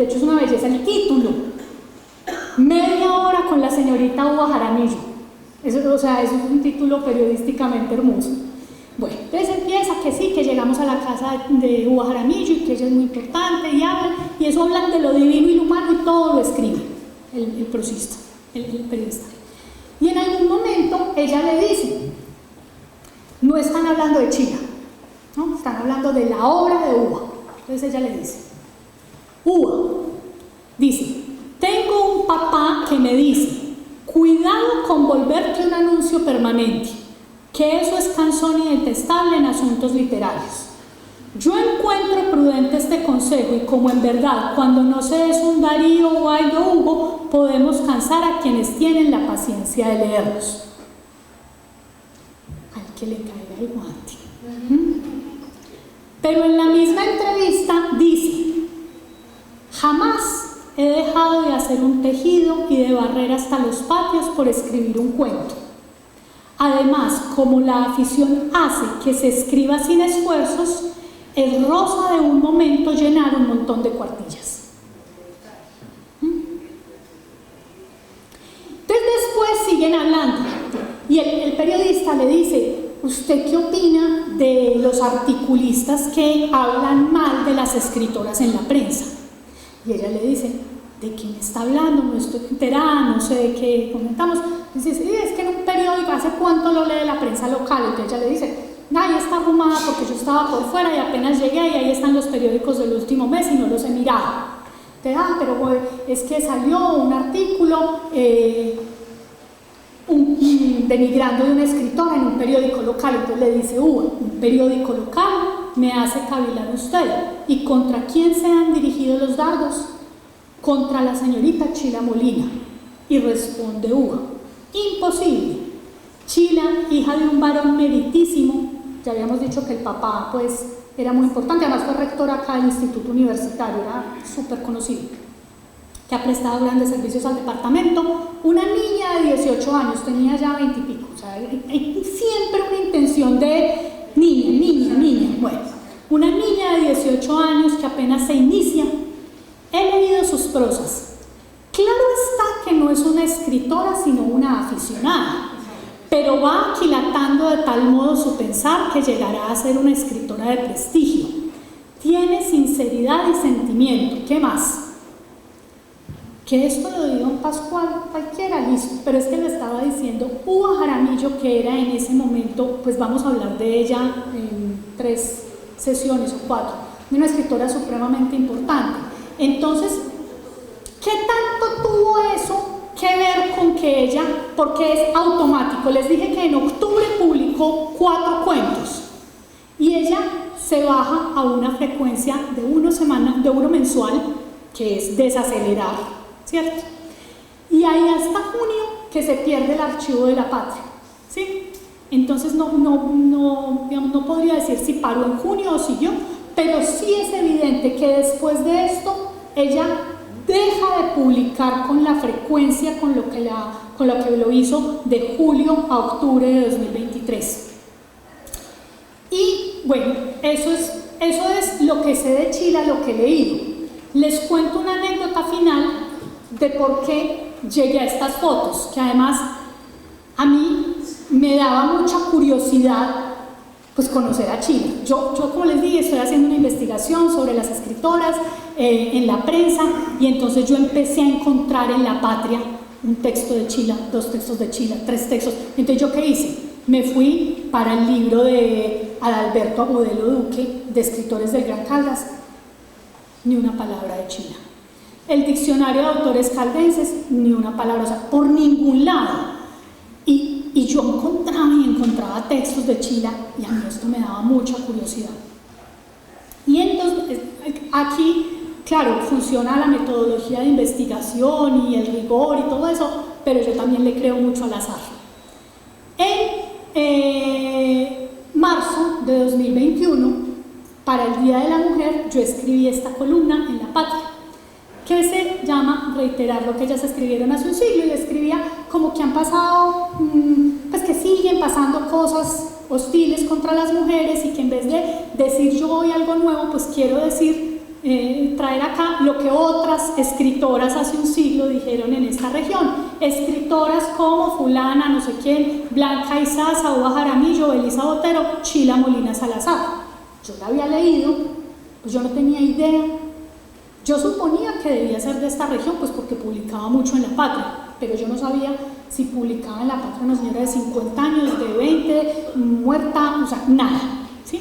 hecho es una belleza el título, media hora con la señorita Uva Jaramillo. Eso es un título periodísticamente hermoso. Bueno, entonces empieza que sí, que llegamos a la casa de Uva Jaramillo y que ella es muy importante y hablan, y eso hablan de lo divino y lo humano y todo lo escribe el prosista, el periodista. Y en algún momento ella le dice, no están hablando de Chila, ¿no? Están hablando de la obra de Uva. Entonces ella le dice, Uva, dice, tengo un papá que me dice, cuidado con volverte un anuncio permanente, que eso es cansón y detestable en asuntos literarios. Yo encuentro prudente este consejo y como en verdad cuando no se es un Darío o Aldo Hugo, podemos cansar a quienes tienen la paciencia de leerlos. Al que le caiga el guante. Pero en la misma entrevista dice, jamás he dejado de hacer un tejido y de barrer hasta los patios por escribir un cuento. Además, como la afición hace que se escriba sin esfuerzos, es rosa de un momento llenar un montón de cuartillas. Entonces después siguen hablando y el periodista le dice, ¿usted qué opina de los articulistas que hablan mal de las escritoras en la prensa? Y ella le dice, ¿de quién está hablando? No estoy enterada, no sé de qué comentamos. Dice, sí, es que en un periódico, ¿hace cuánto lo lee la prensa local? Entonces ella le dice, ay, está arrumada porque yo estaba por fuera y apenas llegué y ahí están los periódicos del último mes y no los he mirado. Entonces, pero pues, es que salió un artículo denigrando de una escritora en un periódico local. Entonces le dice, un periódico local me hace cavilar usted. ¿Y contra quién se han dirigido los dardos? Contra la señorita Chila Molina. Y responde Uva, imposible. Chila, hija de un varón meritísimo, ya habíamos dicho que el papá pues era muy importante, además fue rector acá del Instituto Universitario, era súper conocido, que ha prestado grandes servicios al departamento. Una niña de 18 años, tenía ya 20 y pico, o sea, hay siempre una intención de niña. Bueno, una niña de 18 años que apenas se inicia. He leído sus prosas. Claro está que no es una escritora, sino una aficionada, pero va aquilatando de tal modo su pensar que llegará a ser una escritora de prestigio. Tiene sinceridad y sentimiento. ¿Qué más? Que esto lo diga un Pascual cualquiera, listo, pero es que le estaba diciendo Uva Jaramillo, que era en ese momento, pues vamos a hablar de ella en 3 sesiones o 4, de una escritora supremamente importante. Entonces, ¿qué tanto tuvo eso que ver con que ella, porque es automático? Les dije que en octubre publicó 4 cuentos y ella se baja a una frecuencia de uno mensual, que es desacelerar, ¿cierto? Y ahí hasta junio que se pierde el archivo de la patria, ¿sí? Entonces no podría decir si paró en junio o siguió, pero sí es evidente que después de esto ella deja de publicar con la frecuencia con lo que lo hizo de julio a octubre de 2023. Y bueno, eso es lo que sé de Chila, lo que he leído. Les cuento una anécdota final de por qué llegué a estas fotos, que además a mí me daba mucha curiosidad pues conocer a Chila. Yo como les dije, estoy haciendo una investigación sobre las escritoras en la prensa, y entonces yo empecé a encontrar en La Patria un texto de Chila, 2 textos de Chila, 3 textos. Entonces, ¿yo qué hice? Me fui para el libro de Adalberto Agudelo Duque, de escritores del Gran Caldas, ni una palabra de Chila. El diccionario de autores caldenses, ni una palabra, o sea, por ningún lado. Y yo encontraba textos de Chila, y a mí esto me daba mucha curiosidad. Y entonces, aquí, claro, funciona la metodología de investigación y el rigor y todo eso, pero yo también le creo mucho al azar. En marzo de 2021, para el Día de la Mujer, yo escribí esta columna en La Patria, que se llama Reiterar lo que ellas escribieron hace un siglo, y escribía como que han pasado, pues que siguen pasando cosas hostiles contra las mujeres, y que en vez de decir yo hoy algo nuevo, pues quiero decir, traer acá lo que otras escritoras hace un siglo dijeron en esta región. Escritoras como fulana, no sé quién, Blanca Izaza, Uva Jaramillo, Elisa Botero, Chila Molina Salazar. Yo la había leído, pues yo no tenía idea. Yo suponía que debía ser de esta región, pues porque publicaba mucho en La Patria, pero yo no sabía si publicaba en La Patria una señora de 50 años, de 20, muerta, o sea, nada, ¿sí?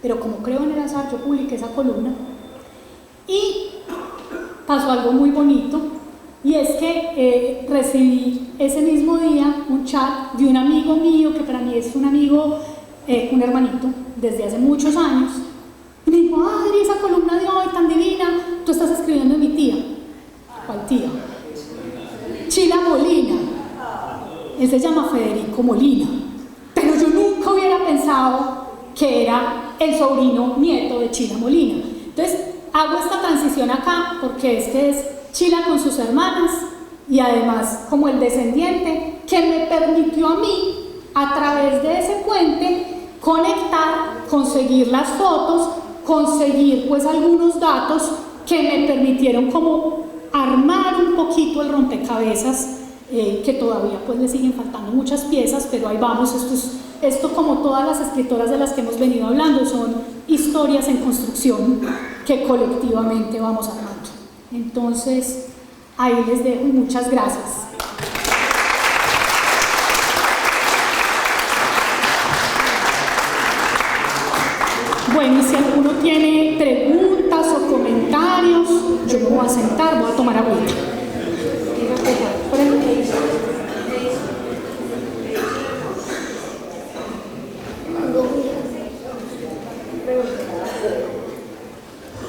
Pero como creo en el azar, yo publiqué esa columna, y pasó algo muy bonito, y es que recibí ese mismo día un chat de un amigo mío, que para mí es un amigo, un hermanito, desde hace muchos años. Y me dijo: Adri, esa columna de hoy tan divina, tú estás escribiendo en mi tía. ¿Cuál tía? Chila Molina. Él se llama Federico Molina, pero yo nunca hubiera pensado que era el sobrino nieto de Chila Molina. Entonces hago esta transición acá porque este es Chila con sus hermanas, y además como el descendiente que me permitió a mí, a través de ese puente, conectar, conseguir las fotos, conseguir pues algunos datos que me permitieron como armar un poquito el rompecabezas, que todavía pues le siguen faltando muchas piezas, pero ahí vamos. Esto, como todas las escritoras de las que hemos venido hablando, son historias en construcción que colectivamente vamos armando. Entonces, ahí les dejo, y muchas gracias. Bueno, y si alguno tiene preguntas o comentarios, yo me voy a sentar, voy a tomar agüita.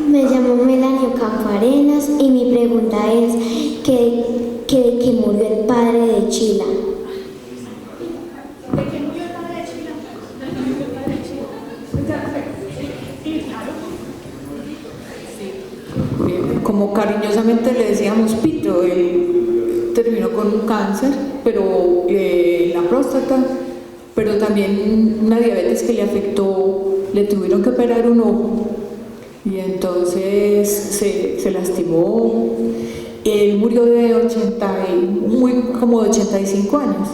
Me llamo Melanio Camparenas, y mi pregunta es que murió el padre de Chila. ¿De qué murió el padre de Chila? Como cariñosamente le decíamos Pito, él terminó con un cáncer, pero la próstata, pero también una diabetes que le afectó, le tuvieron que operar un ojo, y entonces se lastimó. Él murió de 85 años,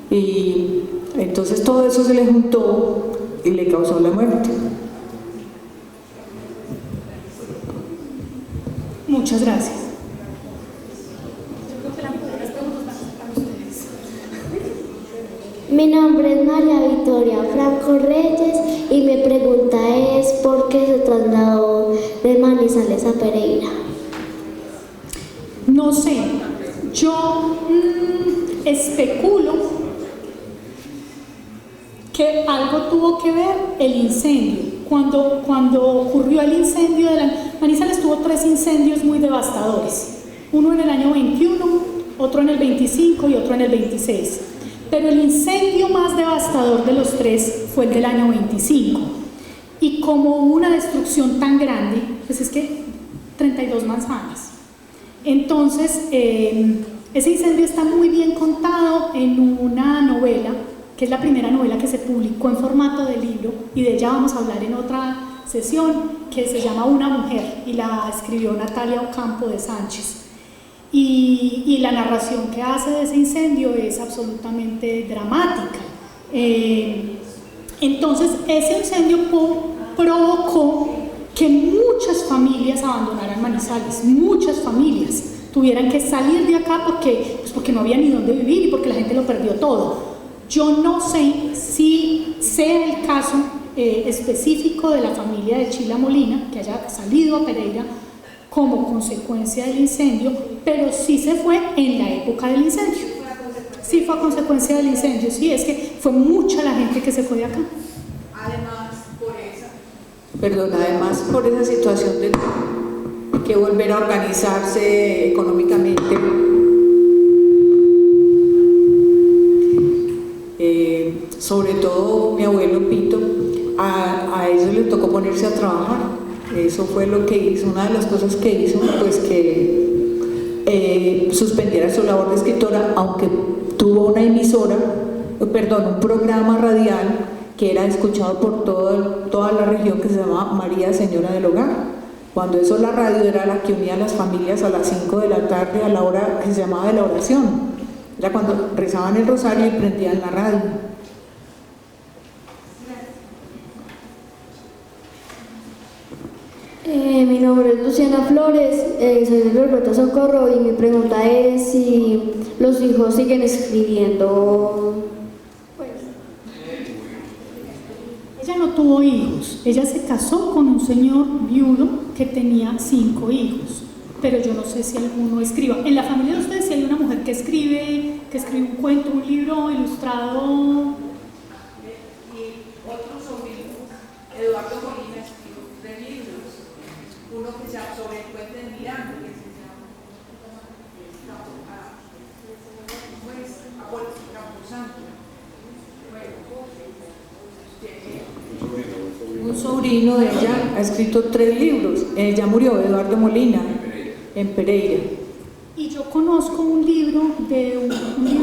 y entonces todo eso se le juntó y le causó la muerte. Muchas gracias. Mi nombre es María Victoria Franco Reyes, y mi pregunta es ¿por qué se trasladó de Manizales a Pereira? No sé, yo especulo que algo tuvo que ver el incendio. Cuando ocurrió el incendio de Manizales, tuvo 3 incendios muy devastadores, uno en el año 21, otro en el 25 y otro en el 26, pero el incendio más devastador de los 3 fue el del año 25, y como hubo una destrucción tan grande, pues es que 32 manzanas. Entonces ese incendio está muy bien contado en una novela, que es la primera novela que se publicó en formato de libro, y de ella vamos a hablar en otra sesión, que se llama Una mujer, y la escribió Natalia Ocampo de Sánchez. Y la narración que hace de ese incendio es absolutamente dramática. Entonces, ese incendio provocó que muchas familias abandonaran Manizales, muchas familias tuvieran que salir de acá porque no había ni dónde vivir y porque la gente lo perdió todo. Yo no sé si sea el caso específico de la familia de Chila Molina, que haya salido a Pereira como consecuencia del incendio, pero sí se fue en la época del incendio. Sí fue a consecuencia del incendio, sí, es que fue mucha la gente que se fue de acá. Además por esa situación de que volver a organizarse económicamente, sobre todo mi abuelo Pito, a ellos le tocó ponerse a trabajar. Eso fue lo que hizo, una de las cosas que hizo, pues que suspendiera su labor de escritora, aunque tuvo una un programa radial que era escuchado por toda la región, que se llama María Señora del Hogar. Cuando eso, la radio era la que unía a las familias a las 5 de la tarde a la hora que se llamaba de la oración. Era cuando rezaban el rosario y prendían la radio. Mi nombre es Luciana Flores, soy del Perpetuo Socorro y mi pregunta es si los hijos siguen escribiendo. Ella no tuvo hijos, ella se casó con un señor viudo que tenía 5 hijos, pero yo no sé si alguno escriba. En la familia de ustedes, si hay una mujer que escribe un cuento, un libro ilustrado. Otro sobrino, Eduardo Molina, escribió 3 libros, uno que se llama sobre el puente de Miranda, que se llama Camposanto. Un sobrino de ella ha escrito 3 libros. Ella murió, Eduardo Molina, en Pereira. Y yo conozco un libro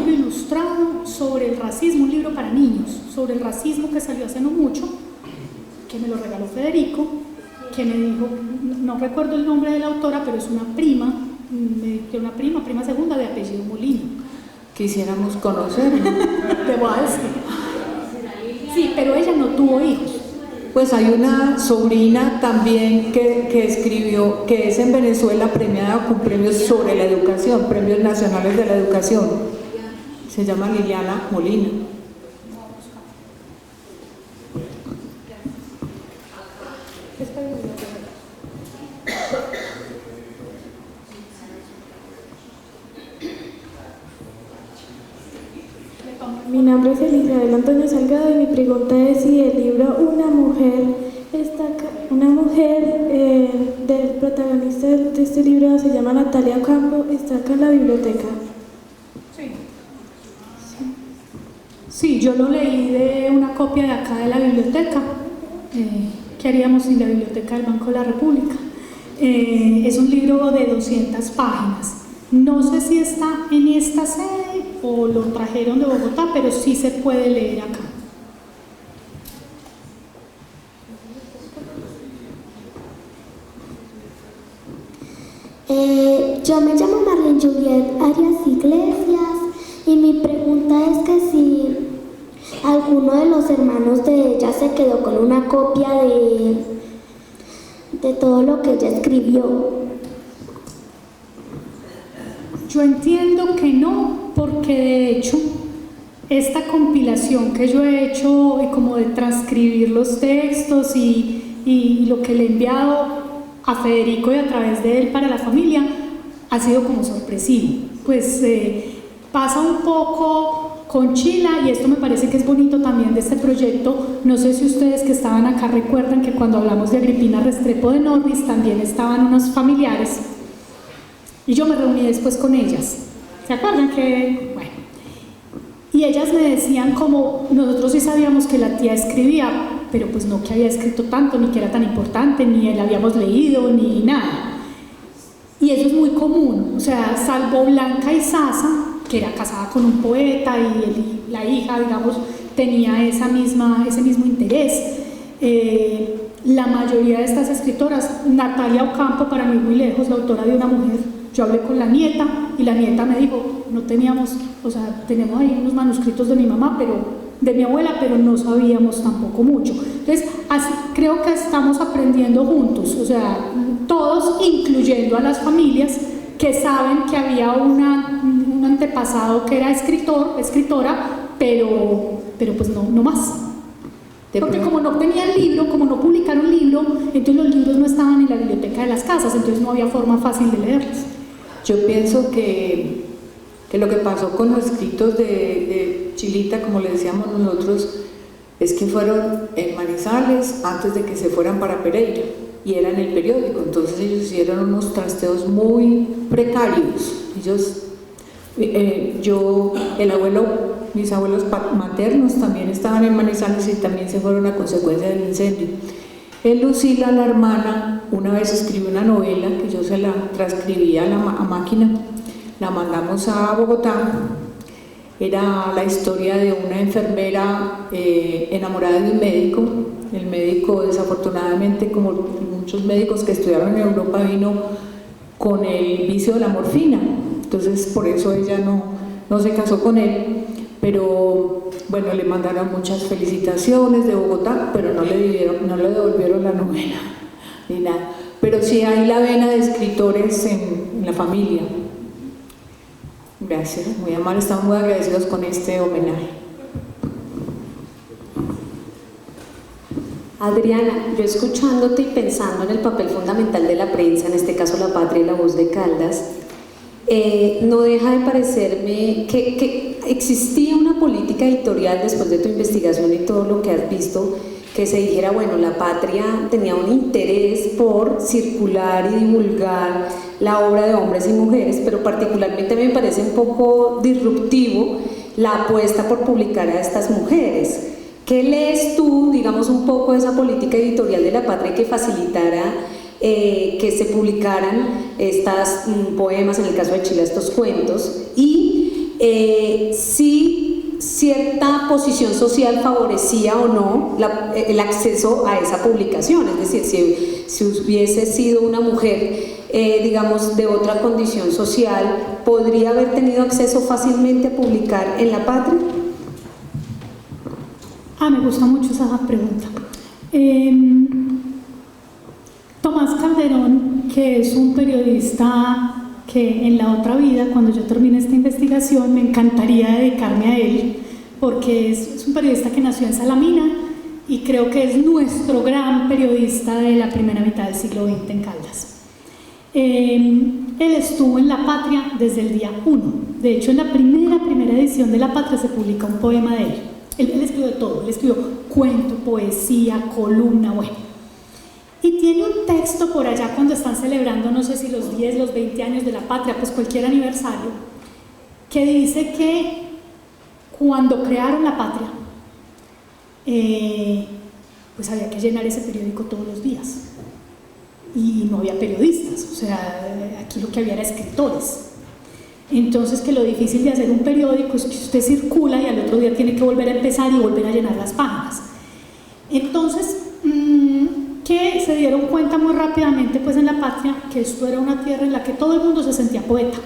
ilustrado sobre el racismo, un libro para niños, sobre el racismo que salió hace no mucho, que me lo regaló Federico, que me dijo, no recuerdo el nombre de la autora, pero es una prima segunda de apellido Molina. Quisiéramos conocerla. Te voy a decir. Sí, pero ella no tuvo hijos. Pues hay una sobrina también que escribió, que es en Venezuela premiada con premios sobre la educación, premios nacionales de la educación. Se llama Liliana Molina. Mi nombre es Elizabeth Antonio Salgado y mi pregunta es si el libro Una mujer del protagonista de este libro se llama Natalia Ocampo, está acá en la biblioteca. Sí, yo lo leí de una copia de acá de la biblioteca. ¿Qué haríamos sin la biblioteca del Banco de la República? Es un libro de 200 páginas. No sé si está en esta sede o lo trajeron de Bogotá, pero sí se puede leer acá. Yo me llamo Marlene Juliet Arias Iglesias y mi pregunta es que si alguno de los hermanos de ella se quedó con una copia de todo lo que ella escribió. Yo entiendo que no, porque de hecho esta compilación que yo he hecho como de transcribir los textos y lo que le he enviado a Federico y a través de él para la familia ha sido como sorpresivo. Pues pasa un poco con Chila y esto me parece que es bonito también de este proyecto. No sé si ustedes que estaban acá recuerdan que cuando hablamos de Agripina Restrepo de Norris también estaban unos familiares y yo me reuní después con ellas. ¿Se acuerdan que? Bueno. Y ellas me decían como, nosotros sí sabíamos que la tía escribía, pero pues no que había escrito tanto, ni que era tan importante, ni la habíamos leído, ni nada. Y eso es muy común, o sea, salvo Blanca Izaza, que era casada con un poeta y la hija, digamos, tenía ese mismo interés. La mayoría de estas escritoras, Natalia Ocampo, para mí muy lejos, la autora de Una mujer, yo hablé con la nieta y la nieta me dijo, no teníamos, o sea, tenemos ahí unos manuscritos de mi mamá, pero de mi abuela, pero no sabíamos tampoco mucho. Entonces, creo que estamos aprendiendo juntos, o sea, todos, incluyendo a las familias que saben que había un antepasado que era escritora, pero pues no más. Porque como no tenían libro, como no publicaron libro, entonces los libros no estaban en la biblioteca de las casas, entonces no había forma fácil de leerlos. Yo pienso que lo que pasó con los escritos de Chilita, como le decíamos nosotros, es que fueron en Manizales antes de que se fueran para Pereira, y era en el periódico, entonces ellos hicieron unos trasteos muy precarios. Mis abuelos maternos también estaban en Manizales y también se fueron a consecuencia del incendio. Lucila, la hermana, una vez escribió una novela que yo se la transcribía a máquina, la mandamos a Bogotá. Era la historia de una enfermera enamorada de un médico. El médico, desafortunadamente, como muchos médicos que estudiaron en Europa, vino con el vicio de la morfina, entonces por eso ella no se casó con él, pero bueno, le mandaron muchas felicitaciones de Bogotá, pero no le devolvieron la novela ni nada, pero sí hay la vena de escritores en la familia. Gracias, muy amable, estamos muy agradecidos con este homenaje. Adriana, yo escuchándote y pensando en el papel fundamental de la prensa, en este caso La Patria y La Voz de Caldas, no deja de parecerme que existía una política editorial después de tu investigación y todo lo que has visto, que se dijera, bueno, La Patria tenía un interés por circular y divulgar la obra de hombres y mujeres, pero particularmente me parece un poco disruptivo la apuesta por publicar a estas mujeres. ¿Qué lees tú, digamos, un poco de esa política editorial de La Patria que facilitara que se publicaran estos poemas, en el caso de Chile, estos cuentos, y si cierta posición social favorecía o no el acceso a esa publicación? Es decir, si hubiese sido una mujer, digamos, de otra condición social, ¿podría haber tenido acceso fácilmente a publicar en La Patria? Me gusta mucho esa pregunta. Tomás Calderón, que es un periodista que en la otra vida, cuando yo termine esta investigación, me encantaría dedicarme a él, porque es un periodista que nació en Salamina y creo que es nuestro gran periodista de la primera mitad del siglo XX en Caldas. Él estuvo en La Patria desde el día 1. De hecho, en la primera edición de La Patria se publica un poema de él. Él escribió todo, él escribió cuento, poesía, columna, bueno. Y tiene un texto por allá cuando están celebrando, no sé si los 10, los 20 años de La Patria, pues cualquier aniversario, que dice que cuando crearon La Patria, pues había que llenar ese periódico todos los días. Y no había periodistas, o sea, aquí lo que había era escritores. Entonces, que lo difícil de hacer un periódico es que usted circula y al otro día tiene que volver a empezar y volver a llenar las páginas. Entonces, que se dieron cuenta muy rápidamente, pues en La Patria, que esto era una tierra en la que todo el mundo se sentía poeta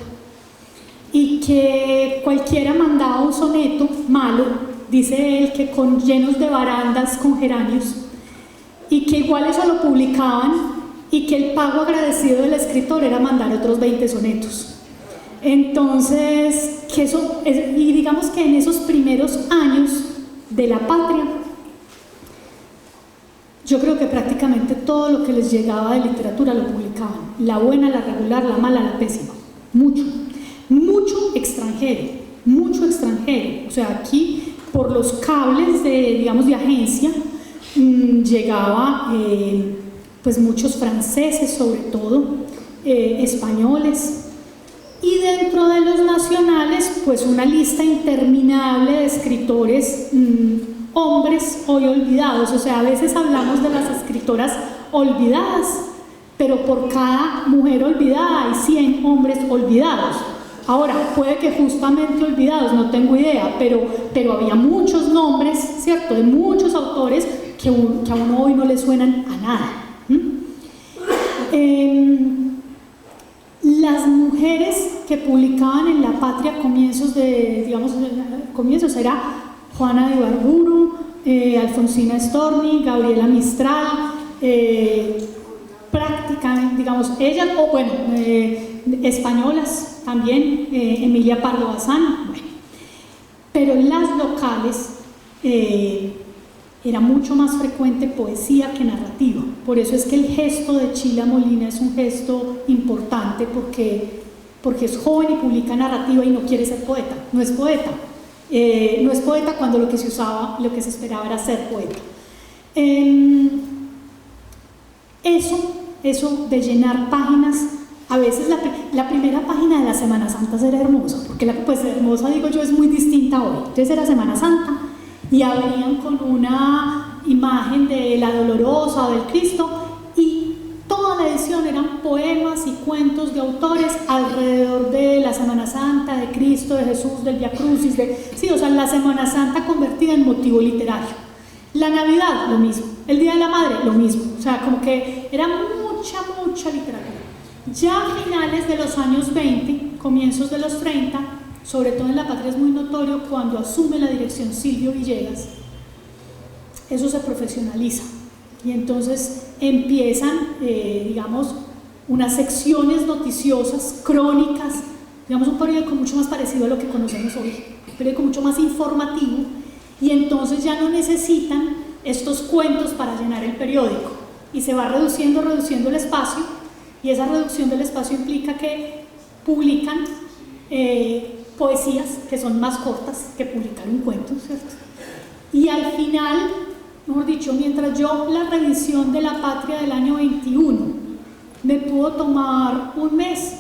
y que cualquiera mandaba un soneto malo, dice él, que llenos de barandas con geranios, y que igual eso lo publicaban y que el pago agradecido del escritor era mandar otros 20 sonetos. Entonces, y digamos que en esos primeros años de La Patria, yo creo que prácticamente todo lo que les llegaba de literatura lo publicaban, la buena, la regular, la mala, la pésima, mucho extranjero, o sea, aquí por los cables de agencia llegaba pues muchos franceses, sobre todo españoles, y dentro de los nacionales pues una lista interminable de escritores hombres hoy olvidados. O sea, a veces hablamos de las escritoras olvidadas, pero por cada mujer olvidada hay 100 hombres olvidados. Ahora, puede que justamente olvidados, no tengo idea, pero había muchos nombres, ¿cierto?, de muchos autores que a uno hoy no le suenan a nada. Las mujeres que publicaban en La Patria comienzos era Juana de Ibarburu, Alfonsina Storni, Gabriela Mistral, prácticamente, digamos, ellas, o bueno, españolas también, Emilia Pardo Bazán, bueno. Pero en las locales era mucho más frecuente poesía que narrativa. Por eso es que el gesto de Chila Molina es un gesto importante, porque es joven y publica narrativa y no quiere ser poeta, no es poeta. No es poeta cuando lo que se usaba, lo que se esperaba era ser poeta. Eso de llenar páginas, a veces la primera página de la Semana Santa era hermosa, porque pues hermosa, digo yo, es muy distinta hoy. Entonces era Semana Santa y abrían con una imagen de la Dolorosa o del Cristo, y toda la edición eran poemas y cuentos de autores alrededor de la Semana Santa, de Cristo, de Jesús, del Vía Crucis, sí, o sea, la Semana Santa convertida en motivo literario. La Navidad, lo mismo. El Día de la Madre, lo mismo. O sea, como que era mucha literatura. Ya a finales de los años 20, comienzos de los 30, sobre todo en La Patria es muy notorio cuando asume la dirección Silvio Villegas, eso se profesionaliza. Y entonces empiezan, digamos, unas secciones noticiosas, crónicas, digamos un periódico mucho más parecido a lo que conocemos hoy, un periódico mucho más informativo, y entonces ya no necesitan estos cuentos para llenar el periódico, y se va reduciendo el espacio, y esa reducción del espacio implica que publican poesías que son más cortas que publicar un cuento, ¿cierto? Y al final, mejor dicho, mientras yo la revisión de La Patria del año 21 me pudo tomar un mes,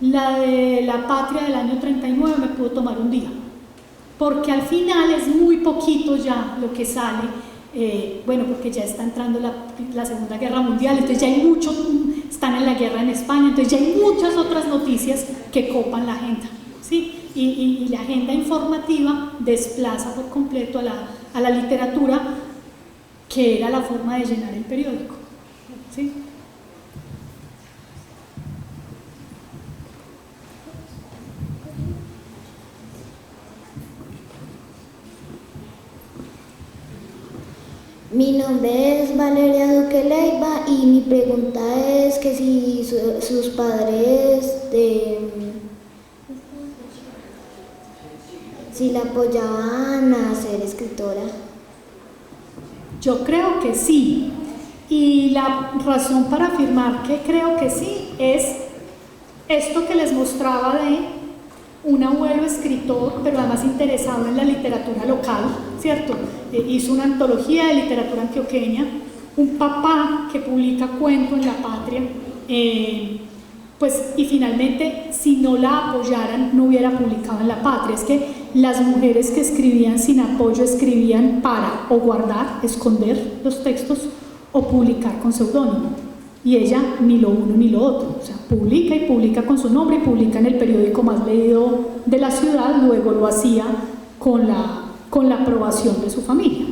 la de La Patria del año 39 me pudo tomar un día, porque al final es muy poquito ya lo que sale, bueno, porque ya está entrando la Segunda Guerra Mundial, entonces ya hay muchos, están en la guerra en España, entonces ya hay muchas otras noticias que copan la agenda, ¿sí? Y la agenda informativa desplaza por completo a la literatura, que era la forma de llenar el periódico, ¿sí? Mi nombre es Valeria Duque Leiva y mi pregunta es que si sus padres si la apoyaban a ser escritora. Yo creo que sí, y la razón para afirmar que creo que sí es esto que les mostraba de un abuelo escritor, pero además interesado en la literatura local, ¿cierto? Hizo una antología de literatura antioqueña, un papá que publica cuento en La Patria, pues, y finalmente, si no la apoyaran, no hubiera publicado en La Patria. Es que las mujeres que escribían sin apoyo escribían para o guardar, esconder los textos, o publicar con seudónimo. Y ella ni lo uno ni lo otro, o sea, publica y publica con su nombre y publica en el periódico más leído de la ciudad, luego lo hacía con la aprobación de su familia.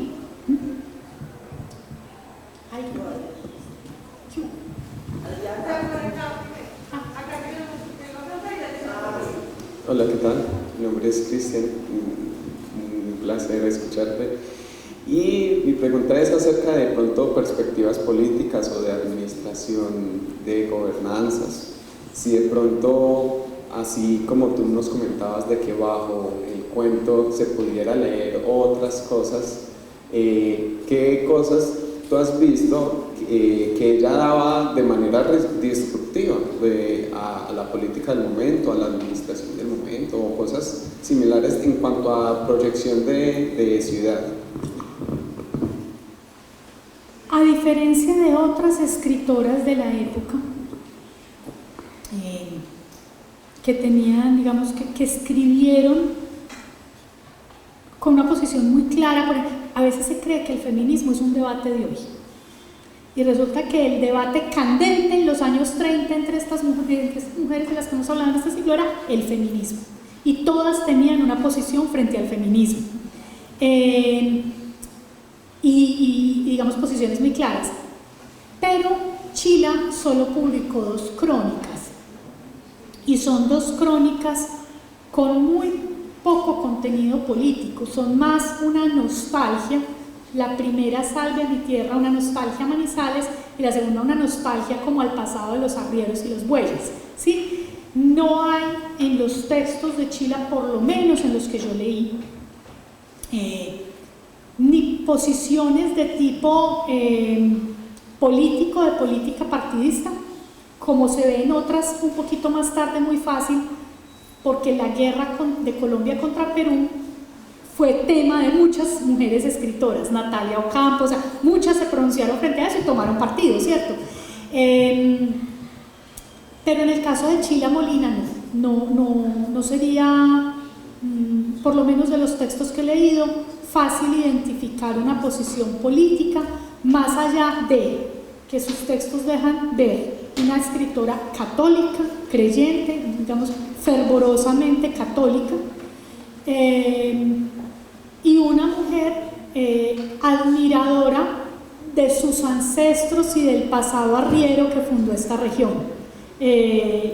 Hola, ¿qué tal? Mi nombre es Cristian, un placer escucharte. Y mi pregunta es acerca de pronto perspectivas políticas o de administración de gobernanzas. Si de pronto, así como tú nos comentabas de que bajo el cuento se pudiera leer otras cosas, ¿qué cosas tú has visto que ella daba de manera destructiva a la política del momento, a la administración del momento, o cosas similares en cuanto a proyección de ciudad? A diferencia de otras escritoras de la época, que tenían, digamos, que escribieron con una posición muy clara, porque a veces se cree que el feminismo es un debate de hoy, y resulta que el debate candente en los años 30 entre estas mujeres de las que hemos hablado en este siglo era el feminismo, y todas tenían una posición frente al feminismo. Y digamos posiciones muy claras, pero Chila solo publicó 2 crónicas, y son 2 crónicas con muy poco contenido político, son más una nostalgia. La primera, Salve a mi tierra, una nostalgia a Manizales, y la segunda, una nostalgia como al pasado de los arrieros y los bueyes, ¿sí? No hay en los textos de Chila, por lo menos en los que yo leí, ni posiciones de tipo político, de política partidista, como se ve en otras un poquito más tarde, muy fácil, porque la guerra de Colombia contra Perú fue tema de muchas mujeres escritoras, Natalia Ocampo, o sea, muchas se pronunciaron frente a eso y tomaron partido, ¿cierto? Pero en el caso de Chila Molina no sería, por lo menos de los textos que he leído, fácil identificar una posición política, más allá de que sus textos dejan ver una escritora católica, creyente, digamos, fervorosamente católica, y una mujer admiradora de sus ancestros y del pasado arriero que fundó esta región,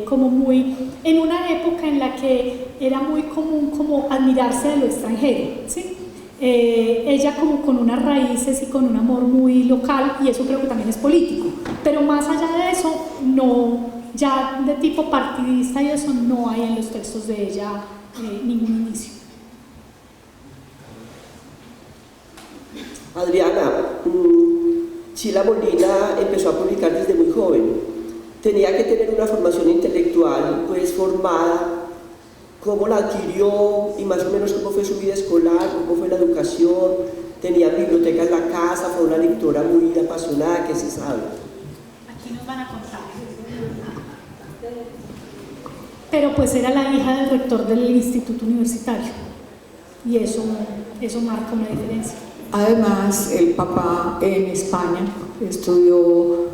como muy, en una época en la que era muy común como admirarse de lo extranjero, ¿sí? Ella como con unas raíces y con un amor muy local, y eso creo que también es político, pero más allá de eso, no, ya de tipo partidista y eso no hay en los textos de ella ningún inicio. Adriana, Chila Molina empezó a publicar desde muy joven. Tenía que tener una formación intelectual pues formada. ¿Cómo la adquirió y más o menos cómo fue su vida escolar, cómo fue la educación? ¿Tenía biblioteca en la casa? ¿Fue una lectora muy apasionada? ¿Qué se sabe? Aquí nos van a contar. Pero pues era la hija del rector del instituto universitario, y eso marca una diferencia. Además, el papá en España estudió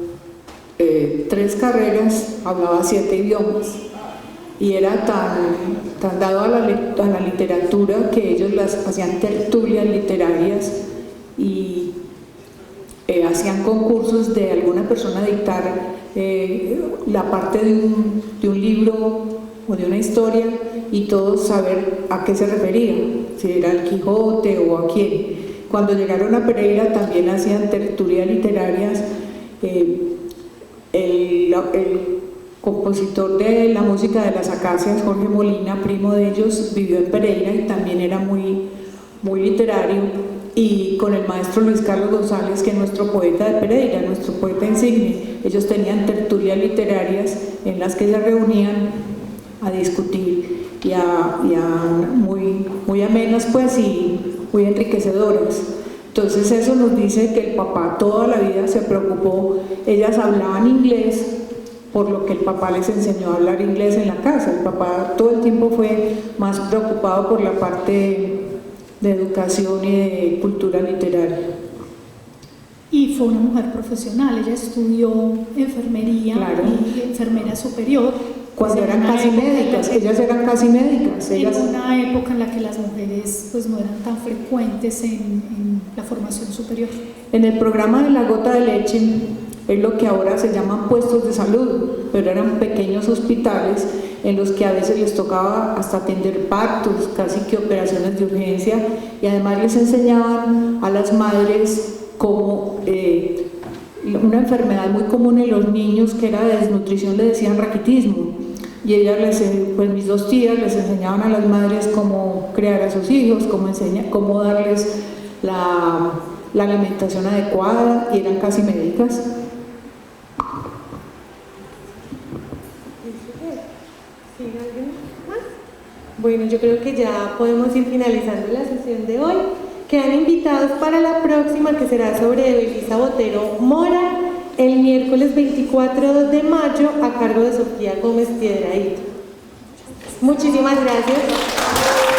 3 carreras, hablaba 7 idiomas, y era tan dado a la literatura que ellos hacían tertulias literarias y hacían concursos de alguna persona dictar la parte de un libro o de una historia, y todos saber a qué se refería, si era el Quijote o a quién. Cuando llegaron a Pereira también hacían tertulias literarias. El compositor de la música de las Acacias, Jorge Molina, primo de ellos, vivió en Pereira y también era muy literario, y con el maestro Luis Carlos González, que es nuestro poeta de Pereira, nuestro poeta insigne, ellos tenían tertulias literarias en las que se reunían a discutir muy amenas pues, y muy enriquecedoras. Entonces eso nos dice que el papá toda la vida se preocupó. Ellas hablaban inglés, por lo que el papá les enseñó a hablar inglés en la casa. El papá todo el tiempo fue más preocupado por la parte de educación y de cultura literaria. Y fue una mujer profesional, ella estudió enfermería, claro, y enfermera superior. Cuando eran casi médicas, ellas eran casi médicas. En una época en la que las mujeres pues, no eran tan frecuentes en la formación superior. En el programa de La Gota de Leche es lo que ahora se llaman puestos de salud, pero eran pequeños hospitales en los que a veces les tocaba hasta atender partos, casi que operaciones de urgencia, y además les enseñaban a las madres cómo una enfermedad muy común en los niños, que era de desnutrición, le decían raquitismo, y ellas pues mis 2 tías les enseñaban a las madres cómo criar a sus hijos, cómo darles la alimentación adecuada, y eran casi médicas. Bueno, yo creo que ya podemos ir finalizando la sesión de hoy. Quedan invitados para la próxima, que será sobre Belisa Botero Mora, el miércoles 24 de mayo, a cargo de Sofía Gómez Piedrahíta. Muchísimas gracias.